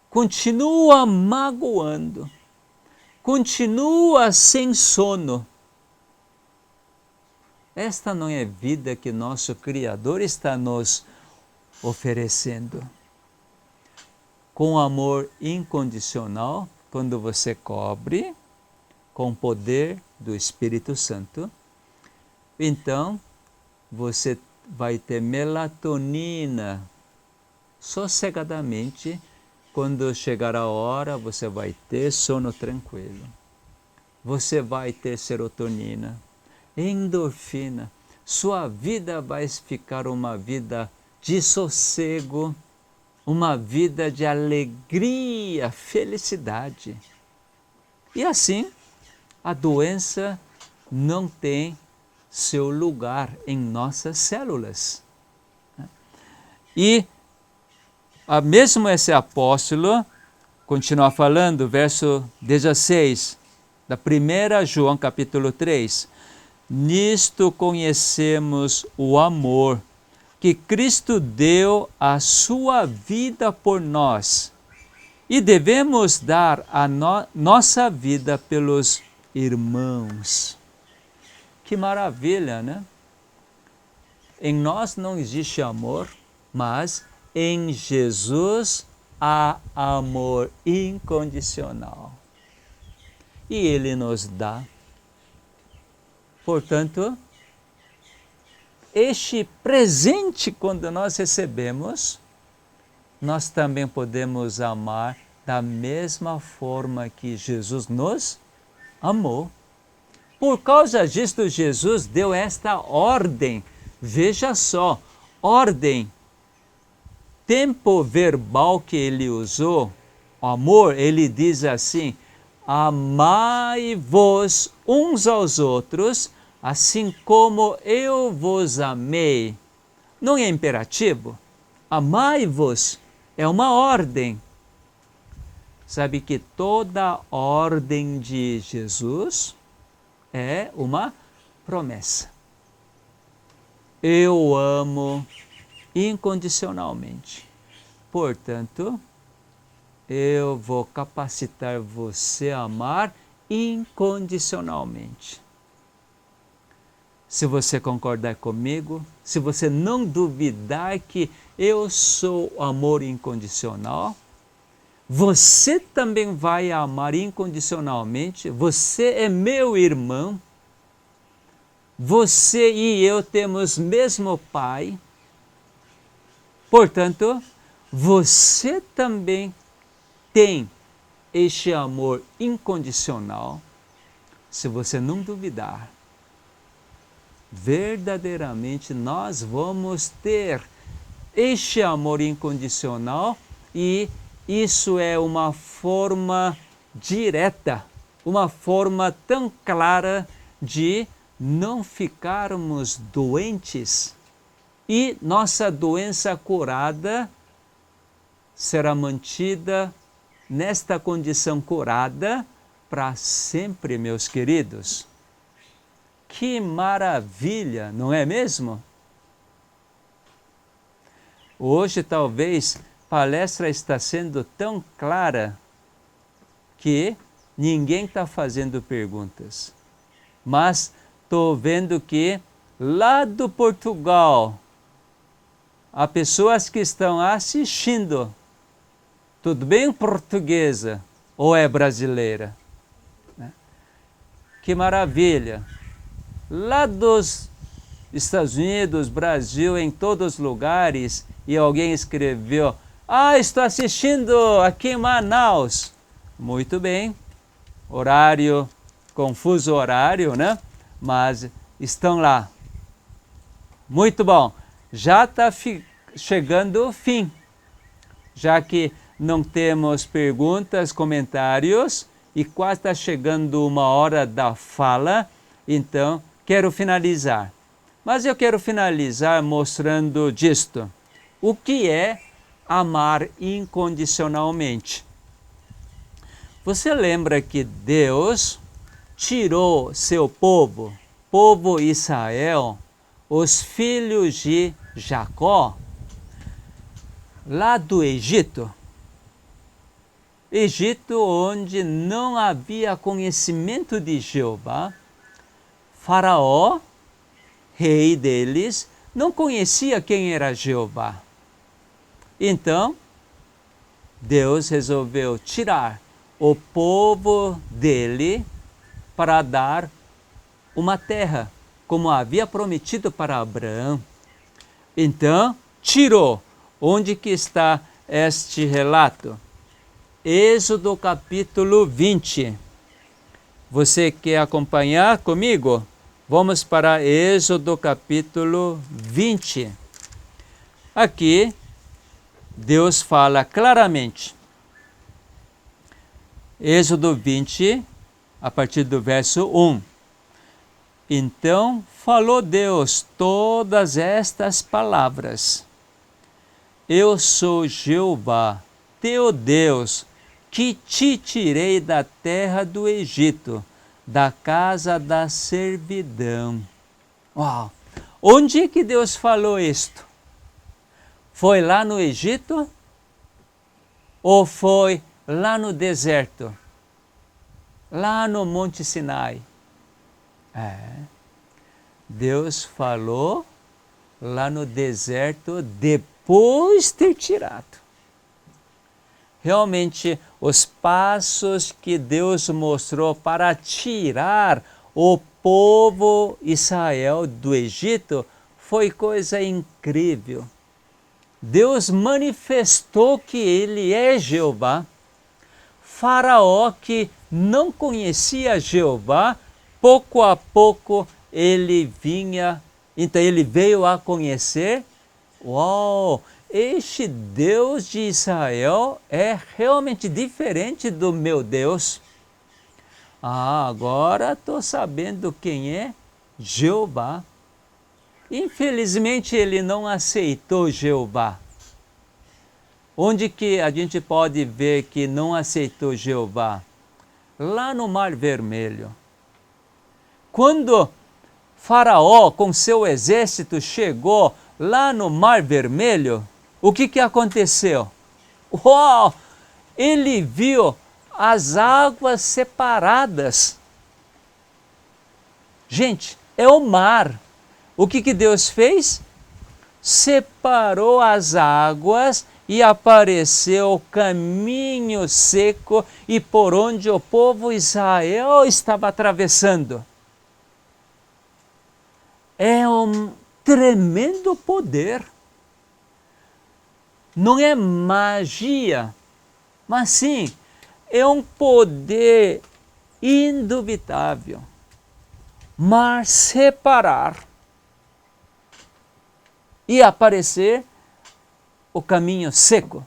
continua magoando, continua sem sono. Esta não é a vida que nosso Criador está nos oferecendo. Com amor incondicional, quando você cobre com o poder do Espírito Santo, então você vai ter melatonina sossegadamente. Quando chegar a hora, você vai ter sono tranquilo. Você vai ter serotonina, endorfina. Sua vida vai ficar uma vida de sossego, uma vida de alegria, felicidade. E assim, a doença não tem seu lugar em nossas células. E mesmo esse apóstolo continua falando, verso 16, da 1 João capítulo 3. Nisto conhecemos o amor, que Cristo deu a sua vida por nós, e devemos dar a nossa vida pelos irmãos. Que maravilha, né? Em nós não existe amor, mas em Jesus há amor incondicional. E Ele nos dá. Portanto, este presente, quando nós recebemos, nós também podemos amar da mesma forma que Jesus nos amou. Por causa disto, Jesus deu esta ordem. Veja só, ordem. Tempo verbal que ele usou, o amor, ele diz assim, amai-vos uns aos outros, assim como eu vos amei. Não é imperativo? Amai-vos é uma ordem. Sabe que toda a ordem de Jesus é uma promessa. Eu amo incondicionalmente. Portanto, eu vou capacitar você a amar incondicionalmente. Se você concordar comigo, se você não duvidar que eu sou amor incondicional, você também vai amar incondicionalmente. Você é meu irmão. Você e eu temos mesmo Pai. Portanto, você também tem este amor incondicional. Se você não duvidar, verdadeiramente nós vamos ter este amor incondicional, e isso é uma forma direta, uma forma tão clara de não ficarmos doentes e nossa doença curada será mantida nesta condição curada para sempre, meus queridos. Que maravilha, não é mesmo? Hoje talvez a palestra está sendo tão clara que ninguém está fazendo perguntas. Mas estou vendo que lá do Portugal, há pessoas que estão assistindo. Tudo bem, portuguesa ou é brasileira? Que maravilha! Lá dos Estados Unidos, Brasil, em todos os lugares, e alguém escreveu: estou assistindo aqui em Manaus. Muito bem, horário, confuso horário, né? Mas estão lá. Muito bom, já está chegando o fim, já que não temos perguntas, comentários, e quase está chegando uma hora da fala, então quero finalizar. Mas eu quero finalizar mostrando disto. O que é amar incondicionalmente? Você lembra que Deus tirou seu povo Israel, os filhos de Jacó, lá do Egito? Egito, onde não havia conhecimento de Jeová. Faraó, rei deles, não conhecia quem era Jeová. Então, Deus resolveu tirar o povo dele para dar uma terra, como havia prometido para Abraão. Então, tirou. Onde que está este relato? Êxodo capítulo 20. Você quer acompanhar comigo? Vamos para Êxodo capítulo 20. Aqui, Deus fala claramente. Êxodo 20, a partir do verso 1. Então falou Deus todas estas palavras: Eu sou Jeová, teu Deus, que te tirei da terra do Egito, da casa da servidão. Uau! Onde é que Deus falou isto? Foi lá no Egito? Ou foi lá no deserto? Lá no Monte Sinai? Deus falou lá no deserto depois de ter tirado. Realmente, os passos que Deus mostrou para tirar o povo Israel do Egito foi coisa incrível. Deus manifestou que Ele é Jeová. Faraó, que não conhecia Jeová, pouco a pouco ele vinha, então ele veio a conhecer. Uau! Este Deus de Israel é realmente diferente do meu Deus. Agora estou sabendo quem é Jeová. Infelizmente ele não aceitou Jeová. Onde que a gente pode ver que não aceitou Jeová? Lá no Mar Vermelho. Quando Faraó, com seu exército, chegou lá no Mar Vermelho, o que aconteceu? Uau! Ele viu as águas separadas. Gente, é o mar. O que Deus fez? Separou as águas e apareceu o caminho seco e por onde o povo Israel estava atravessando. É um tremendo poder. Não é magia, mas sim, é um poder indubitável. Mar separar e aparecer o caminho seco.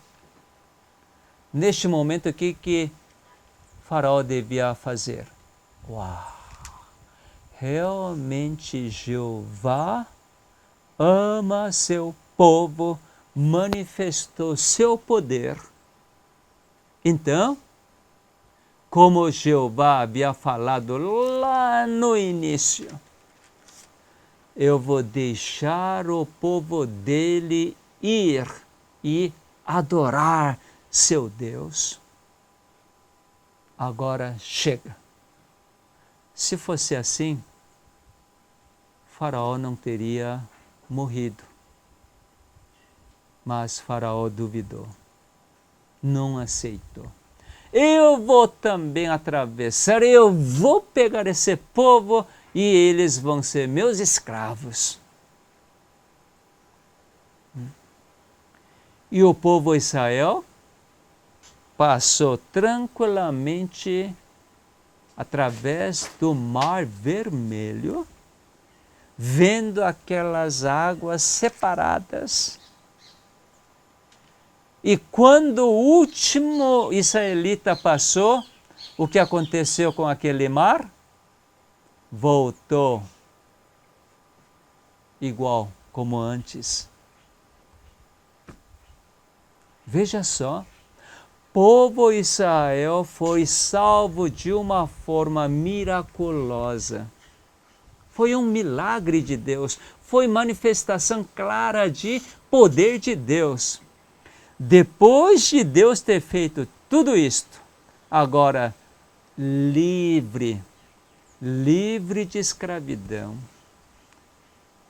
Neste momento, o que Faraó devia fazer? Uau! Realmente Jeová ama seu povo, manifestou seu poder. Então, como Jeová havia falado lá no início, eu vou deixar o povo dele ir e adorar seu Deus. Agora chega. Se fosse assim, Faraó não teria morrido. Mas Faraó duvidou, não aceitou. Eu vou também atravessar, eu vou pegar esse povo e eles vão ser meus escravos. E o povo Israel passou tranquilamente através do Mar Vermelho, vendo aquelas águas separadas. E quando o último israelita passou, o que aconteceu com aquele mar? Voltou igual como antes. Veja só, povo Israel foi salvo de uma forma miraculosa. Foi um milagre de Deus, foi manifestação clara de poder de Deus. Depois de Deus ter feito tudo isto, agora livre de escravidão,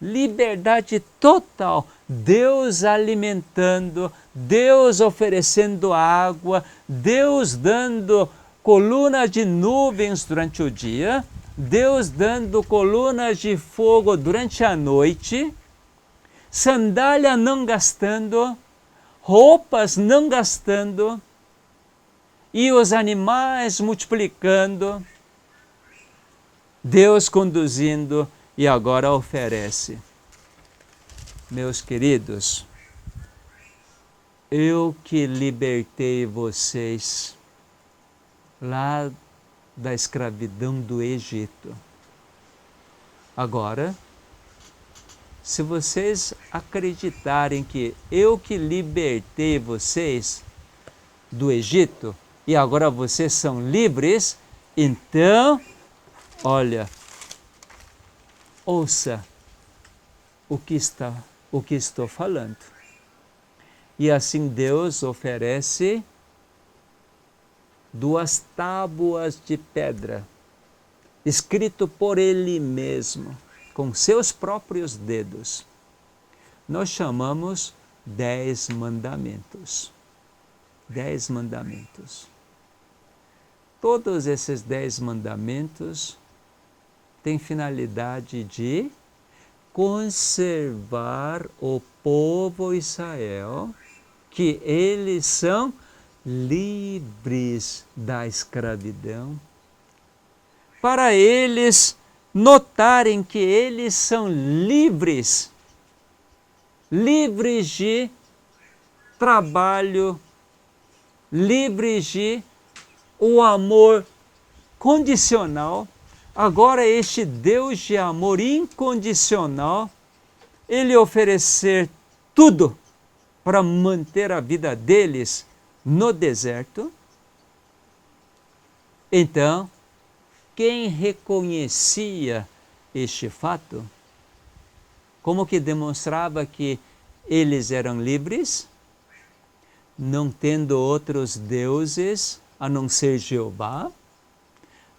liberdade total, Deus alimentando, Deus oferecendo água, Deus dando colunas de nuvens durante o dia, Deus dando colunas de fogo durante a noite, sandália não gastando, roupas não gastando, e os animais multiplicando, Deus conduzindo e agora oferece. Meus queridos, eu que libertei vocês lá da escravidão do Egito. Agora, se vocês acreditarem que eu que libertei vocês do Egito e agora vocês são livres, então, olha, ouça o que estou falando. E assim Deus oferece 2 tábuas de pedra, escrito por Ele mesmo, com seus próprios dedos. Nós chamamos 10 mandamentos. 10 mandamentos. Todos esses 10 mandamentos têm finalidade de conservar o povo Israel, que eles são livres da escravidão, para eles notarem que eles são livres de trabalho, livres de o amor condicional. Agora este Deus de amor incondicional, Ele oferecer tudo para manter a vida deles no deserto. Então, quem reconhecia este fato, como que demonstrava que eles eram livres, não tendo outros deuses a não ser Jeová,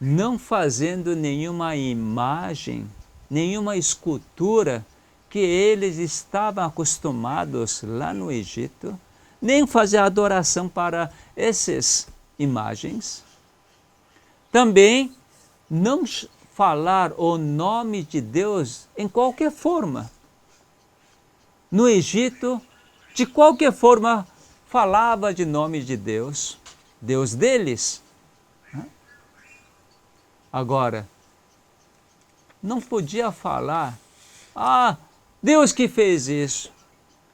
não fazendo nenhuma imagem, nenhuma escultura que eles estavam acostumados lá no Egito, nem fazer adoração para essas imagens. Também não falar o nome de Deus em qualquer forma. No Egito, de qualquer forma, falava de nome de Deus, Deus deles. Agora, não podia falar, Deus que fez isso.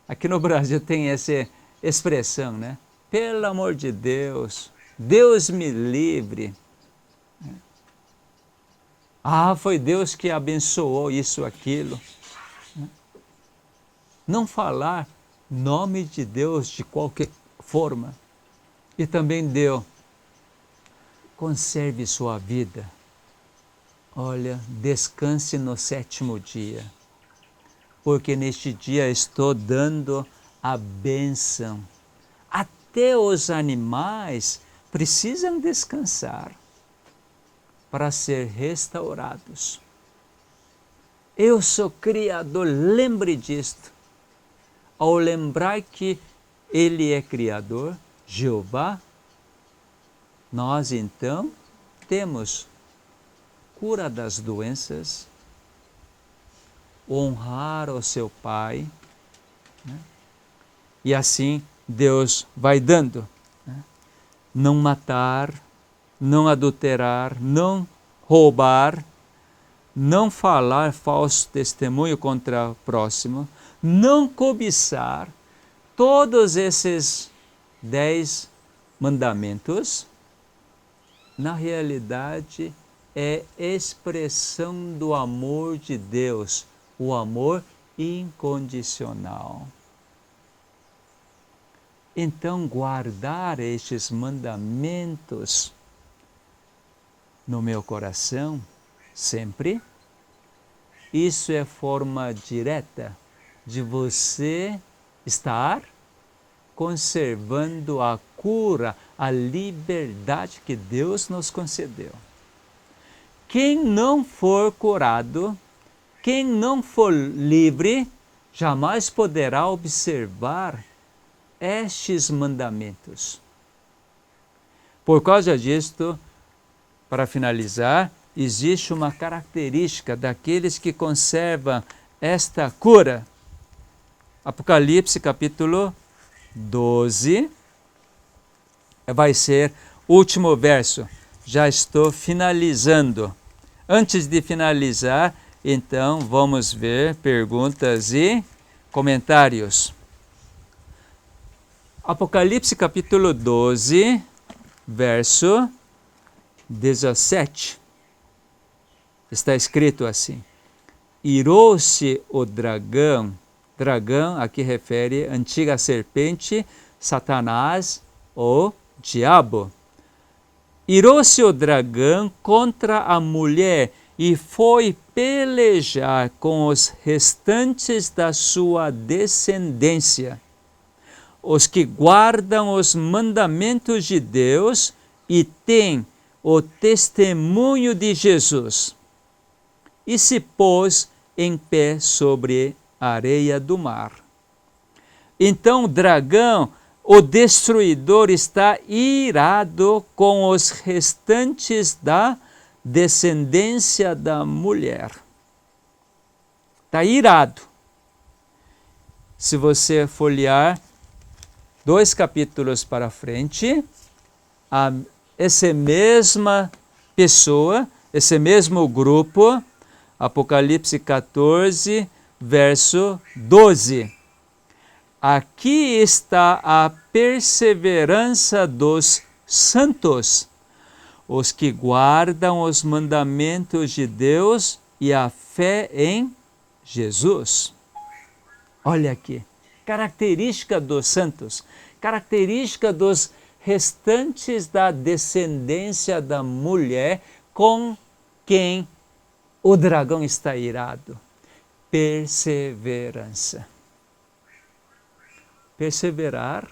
Aqui no Brasil tem essa expressão, né? Pelo amor de Deus, Deus me livre. Foi Deus que abençoou isso, aquilo. Não falar nome de Deus de qualquer forma. E também deu, conserve sua vida. Olha, descanse no 7º dia, porque neste dia estou dando a bênção. Até os animais precisam descansar para ser restaurados. Eu sou Criador, lembre disto. Ao lembrar que Ele é Criador, Jeová, nós então temos cura das doenças, honrar o seu Pai, né? E assim Deus vai dando, né? Não matar, não adulterar, não roubar, não falar falso testemunho contra o próximo, não cobiçar. Todos esses 10 mandamentos, na realidade, é expressão do amor de Deus, o amor incondicional. Então, guardar estes mandamentos no meu coração, sempre, isso é forma direta de você estar conservando a cura, a liberdade que Deus nos concedeu. Quem não for curado, quem não for livre, jamais poderá observar estes mandamentos. Por causa disto, para finalizar, existe uma característica daqueles que conservam esta cura. Apocalipse capítulo 12, vai ser o último verso. Já estou finalizando. Antes de finalizar, então, vamos ver perguntas e comentários. Apocalipse capítulo 12, verso 17. Está escrito assim: irou-se o dragão, aqui refere a antiga serpente, Satanás, o diabo. Irou-se o dragão contra a mulher e foi pelejar com os restantes da sua descendência, os que guardam os mandamentos de Deus e têm o testemunho de Jesus. E se pôs em pé sobre a areia do mar. Então o dragão, o destruidor, está irado com os restantes da descendência da mulher. Está irado. Se você folhear 2 capítulos para frente, essa mesma pessoa, esse mesmo grupo, Apocalipse 14, verso 12. Aqui está a perseverança dos santos, os que guardam os mandamentos de Deus e a fé em Jesus. Olha aqui, característica dos santos, característica dos restantes da descendência da mulher com quem o dragão está irado. Perseverança. Perseverar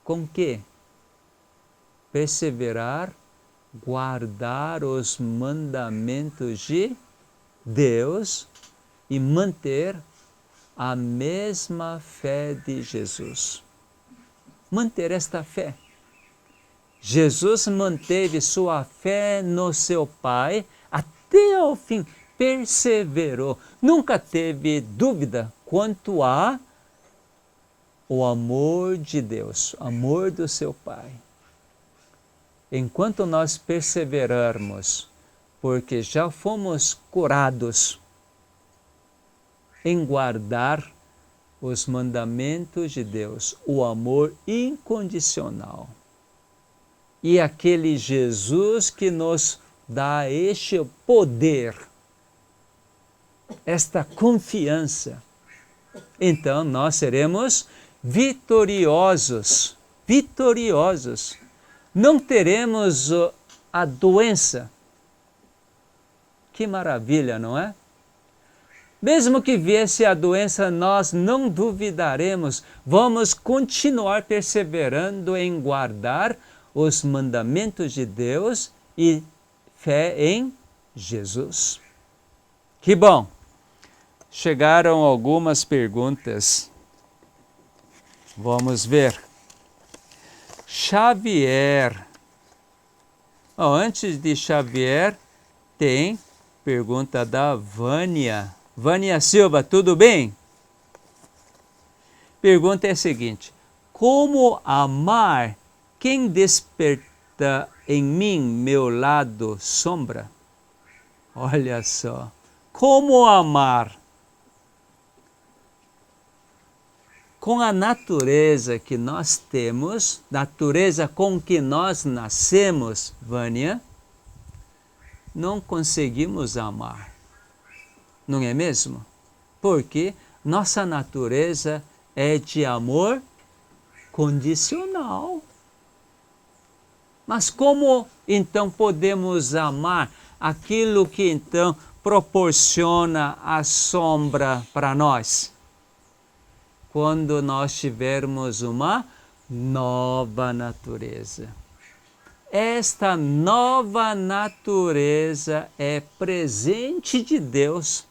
com quê? Perseverar, guardar os mandamentos de Deus e manter a mesma fé de Jesus. Manter esta fé. Jesus manteve sua fé no seu Pai até o fim, perseverou, nunca teve dúvida quanto a o amor de Deus, amor do seu Pai. Enquanto nós perseverarmos, porque já fomos curados em guardar os mandamentos de Deus, o amor incondicional, e aquele Jesus que nos dá este poder, esta confiança, então nós seremos vitoriosos, vitoriosos. Não teremos a doença. Que maravilha, não é? Mesmo que viesse a doença, nós não duvidaremos, vamos continuar perseverando em guardar os mandamentos de Deus e fé em Jesus. Que bom! Chegaram algumas perguntas. Vamos ver. Xavier. Antes de Xavier, tem pergunta da Vânia. Vânia Silva, tudo bem? Pergunta é a seguinte: como amar quem desperta em mim meu lado sombra? Olha só. Como amar? Com a natureza que nós temos, natureza com que nós nascemos, Vânia, não conseguimos amar. Não é mesmo? Porque nossa natureza é de amor condicional. Mas como então podemos amar aquilo que então proporciona a sombra para nós? Quando nós tivermos uma nova natureza. Esta nova natureza é presente de Deus.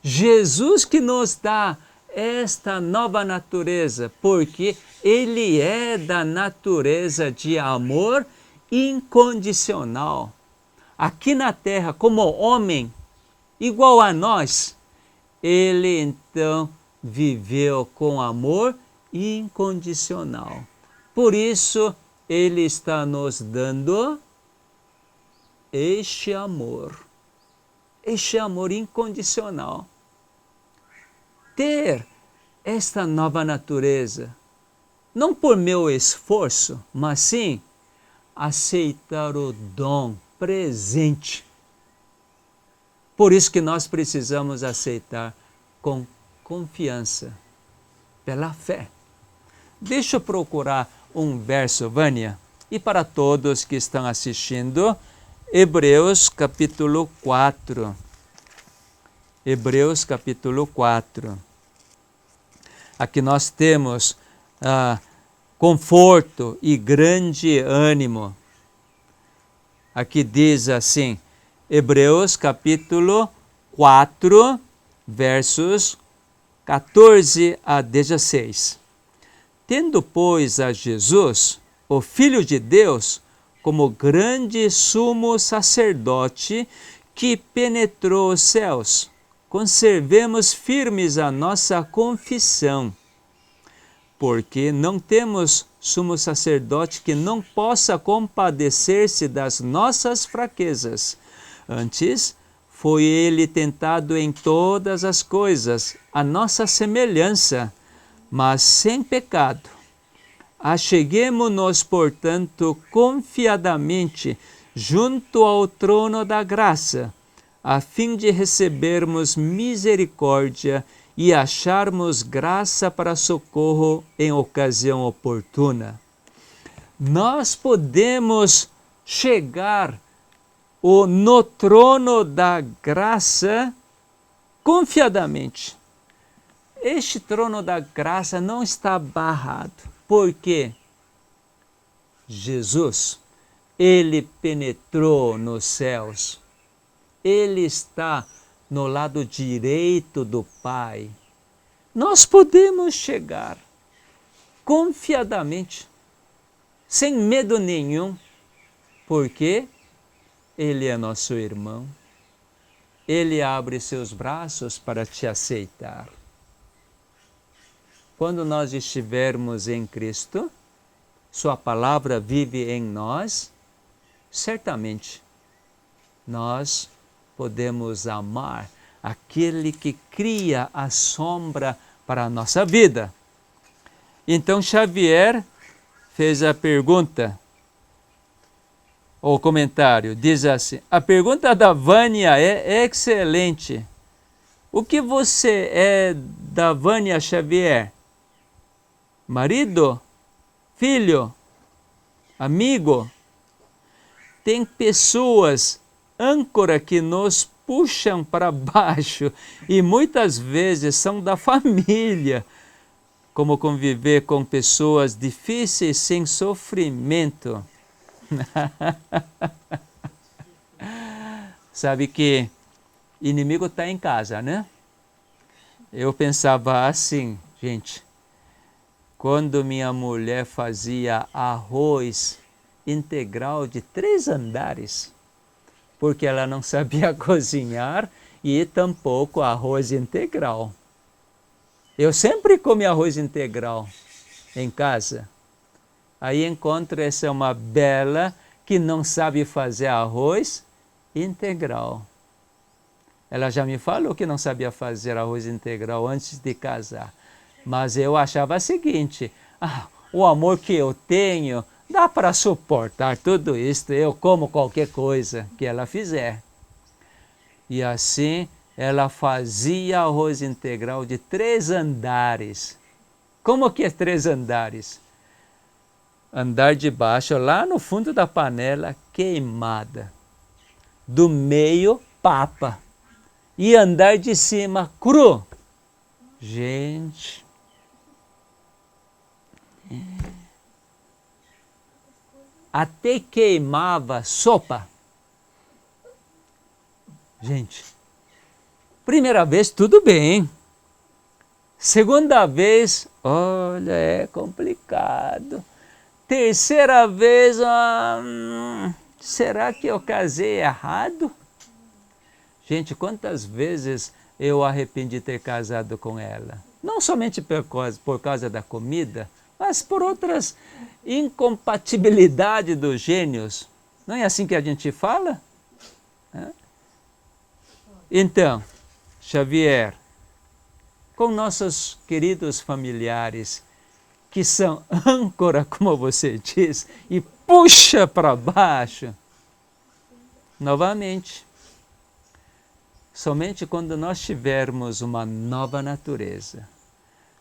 Jesus que nos dá esta nova natureza, porque Ele é da natureza de amor incondicional. Aqui na terra, como homem, igual a nós, Ele então viveu com amor incondicional. Por isso, Ele está nos dando este amor incondicional. Ter esta nova natureza, não por meu esforço, mas sim aceitar o dom presente. Por isso que nós precisamos aceitar com confiança, pela fé. Deixa eu procurar um verso, Vânia, e para todos que estão assistindo, Hebreus capítulo 4. Hebreus capítulo 4. Aqui nós temos conforto e grande ânimo. Aqui diz assim, Hebreus capítulo 4, versos 14 a 16. Tendo, pois, a Jesus, o Filho de Deus, como grande sumo sacerdote que penetrou os céus, conservemos firmes a nossa confissão, porque não temos sumo sacerdote que não possa compadecer-se das nossas fraquezas. Antes, foi ele tentado em todas as coisas, a nossa semelhança, mas sem pecado. Acheguemo-nos, portanto, confiadamente junto ao trono da graça, a fim de recebermos misericórdia e acharmos graça para socorro em ocasião oportuna. Nós podemos chegar no trono da graça confiadamente. Este trono da graça não está barrado. Por quê? Jesus, ele penetrou nos céus. Ele está no lado direito do Pai. Nós podemos chegar confiadamente, sem medo nenhum, porque ele é nosso irmão. Ele abre seus braços para te aceitar. Quando nós estivermos em Cristo, sua palavra vive em nós, certamente nós podemos amar aquele que cria a sombra para a nossa vida. Então Xavier fez a pergunta, o comentário, diz assim: a pergunta da Vânia é excelente. O que você é da Vânia Xavier? Marido? Filho? Amigo? Tem pessoas âncora que nos puxam para baixo e muitas vezes são da família. Como conviver com pessoas difíceis sem sofrimento. Sabe que inimigo está em casa, né? Eu pensava assim, gente, quando minha mulher fazia arroz integral de 3 andares, porque ela não sabia cozinhar e tampouco arroz integral. Eu sempre comi arroz integral em casa. Aí encontro essa uma bela que não sabe fazer arroz integral. Ela já me falou que não sabia fazer arroz integral antes de casar. Mas eu achava o seguinte, o amor que eu tenho dá para suportar tudo isso, eu como qualquer coisa que ela fizer. E assim ela fazia arroz integral de 3 andares. Como que é 3 andares? Andar de baixo, lá no fundo da panela, queimada. Do meio, papa. E andar de cima, cru. Gente. Até queimava sopa. Gente. Primeira vez, tudo bem. Segunda vez, olha, é complicado. Terceira vez, será que eu casei errado? Gente, quantas vezes eu arrependi de ter casado com ela? Não somente por causa da comida, mas por outras incompatibilidades dos gênios. Não é assim que a gente fala? Então, Xavier, com nossos queridos familiares, que são âncora, como você diz, e puxa para baixo, novamente, somente quando nós tivermos uma nova natureza,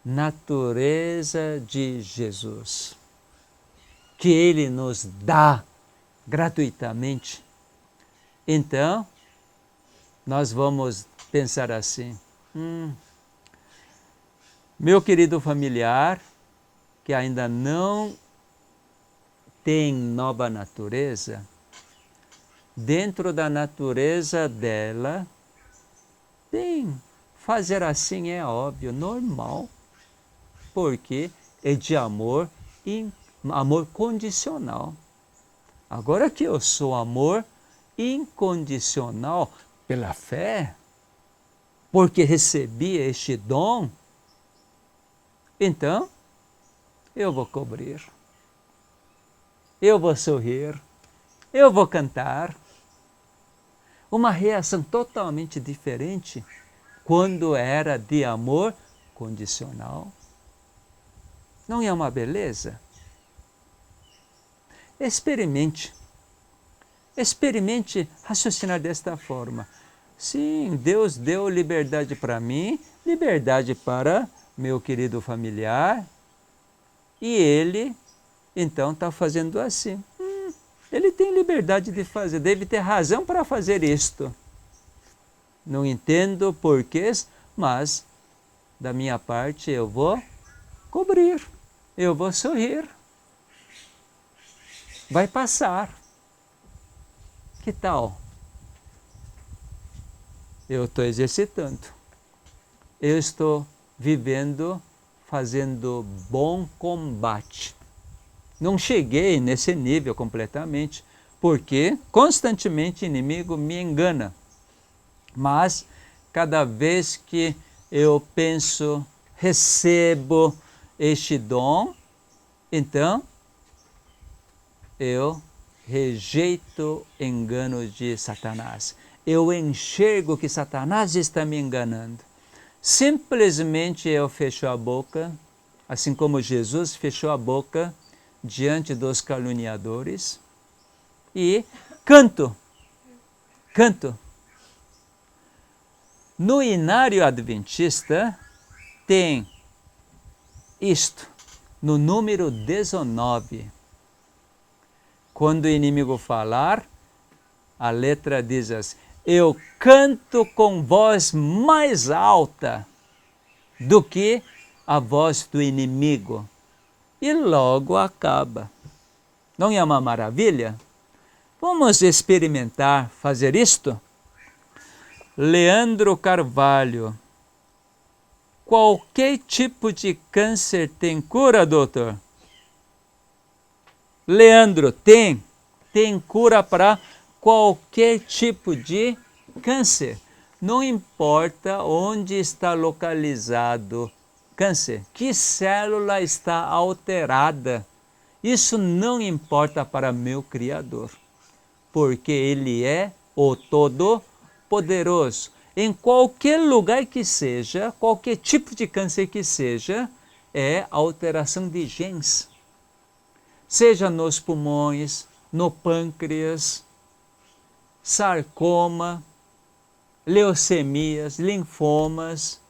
natureza de Jesus, que Ele nos dá gratuitamente, então nós vamos pensar assim, meu querido familiar, que ainda não tem nova natureza, dentro da natureza dela, bem, fazer assim é óbvio, normal, porque é de amor, amor condicional. Agora que eu sou amor incondicional pela fé, porque recebi este dom, então eu vou cobrir, eu vou sorrir, eu vou cantar. Uma reação totalmente diferente quando era de amor condicional. Não é uma beleza? Experimente raciocinar desta forma. Sim, Deus deu liberdade para mim, liberdade para meu querido familiar, e ele, então, está fazendo assim. Ele tem liberdade de fazer, deve ter razão para fazer isto. Não entendo porquês, mas da minha parte eu vou cobrir, eu vou sorrir. Vai passar. Que tal? Eu estou exercitando. Eu estou vivendo, fazendo bom combate. Não cheguei nesse nível completamente, porque constantemente o inimigo me engana. Mas cada vez que eu penso, recebo este dom, então eu rejeito o engano de Satanás. Eu enxergo que Satanás está me enganando. Simplesmente eu fecho a boca, assim como Jesus fechou a boca diante dos caluniadores, e canto. No Inário Adventista tem isto, no número 19. Quando o inimigo falar, a letra diz assim: eu canto com voz mais alta do que a voz do inimigo. E logo acaba. Não é uma maravilha? Vamos experimentar fazer isto? Leandro Carvalho. Qualquer tipo de câncer tem cura, doutor? Leandro, tem cura para qualquer tipo de câncer. Não importa onde está localizado câncer, que célula está alterada. Isso não importa para meu Criador, porque Ele é o Todo-Poderoso. Em qualquer lugar que seja, qualquer tipo de câncer que seja, é alteração de genes. Seja nos pulmões, no pâncreas, sarcoma, leucemias, linfomas.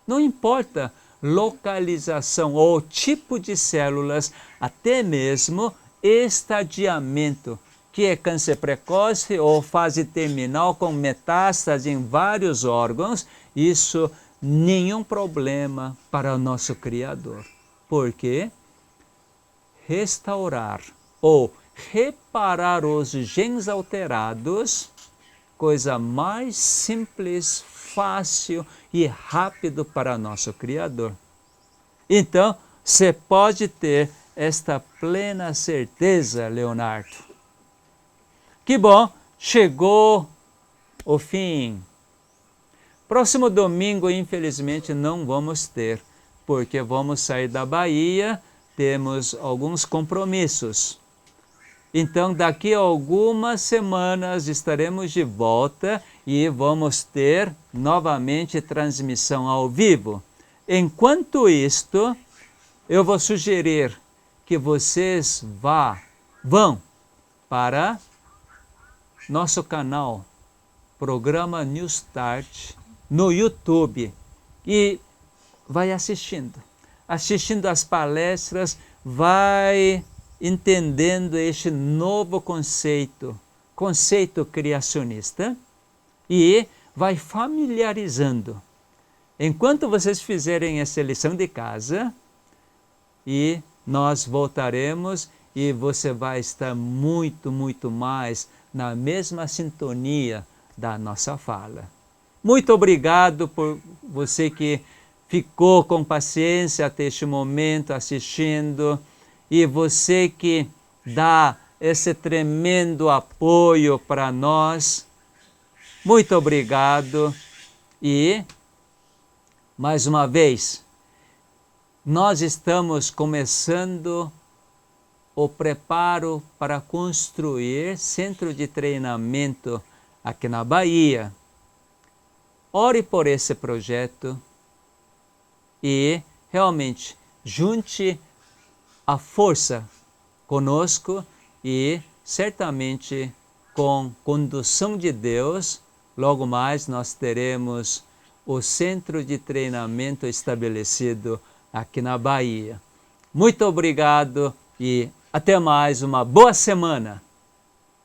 Não importa localização ou tipo de células, até mesmo estadiamento, que é câncer precoce ou fase terminal com metástase em vários órgãos, isso nenhum problema para o nosso Criador. Porque restaurar ou reparar os genes alterados, coisa mais simples, fácil e rápido para nosso Criador. Então, você pode ter esta plena certeza, Leonardo. Que bom, chegou o fim. Próximo domingo, infelizmente, não vamos ter, porque vamos sair da Bahia, temos alguns compromissos. Então, daqui a algumas semanas estaremos de volta e vamos ter novamente transmissão ao vivo. Enquanto isto, eu vou sugerir que vocês vão para nosso canal, Programa New Start, no YouTube, e vai assistindo as palestras, vai entendendo este novo conceito criacionista, e vai familiarizando. Enquanto vocês fizerem essa lição de casa, e nós voltaremos, e você vai estar muito, muito mais na mesma sintonia da nossa fala. Muito obrigado por você que ficou com paciência até este momento assistindo, e você que dá esse tremendo apoio para nós. Muito obrigado. E, mais uma vez, nós estamos começando o preparo para construir centro de treinamento aqui na Bahia. Ore por esse projeto e realmente junte a força conosco, e certamente com condução de Deus logo mais nós teremos o centro de treinamento estabelecido aqui na Bahia. Muito obrigado e até mais, uma boa semana!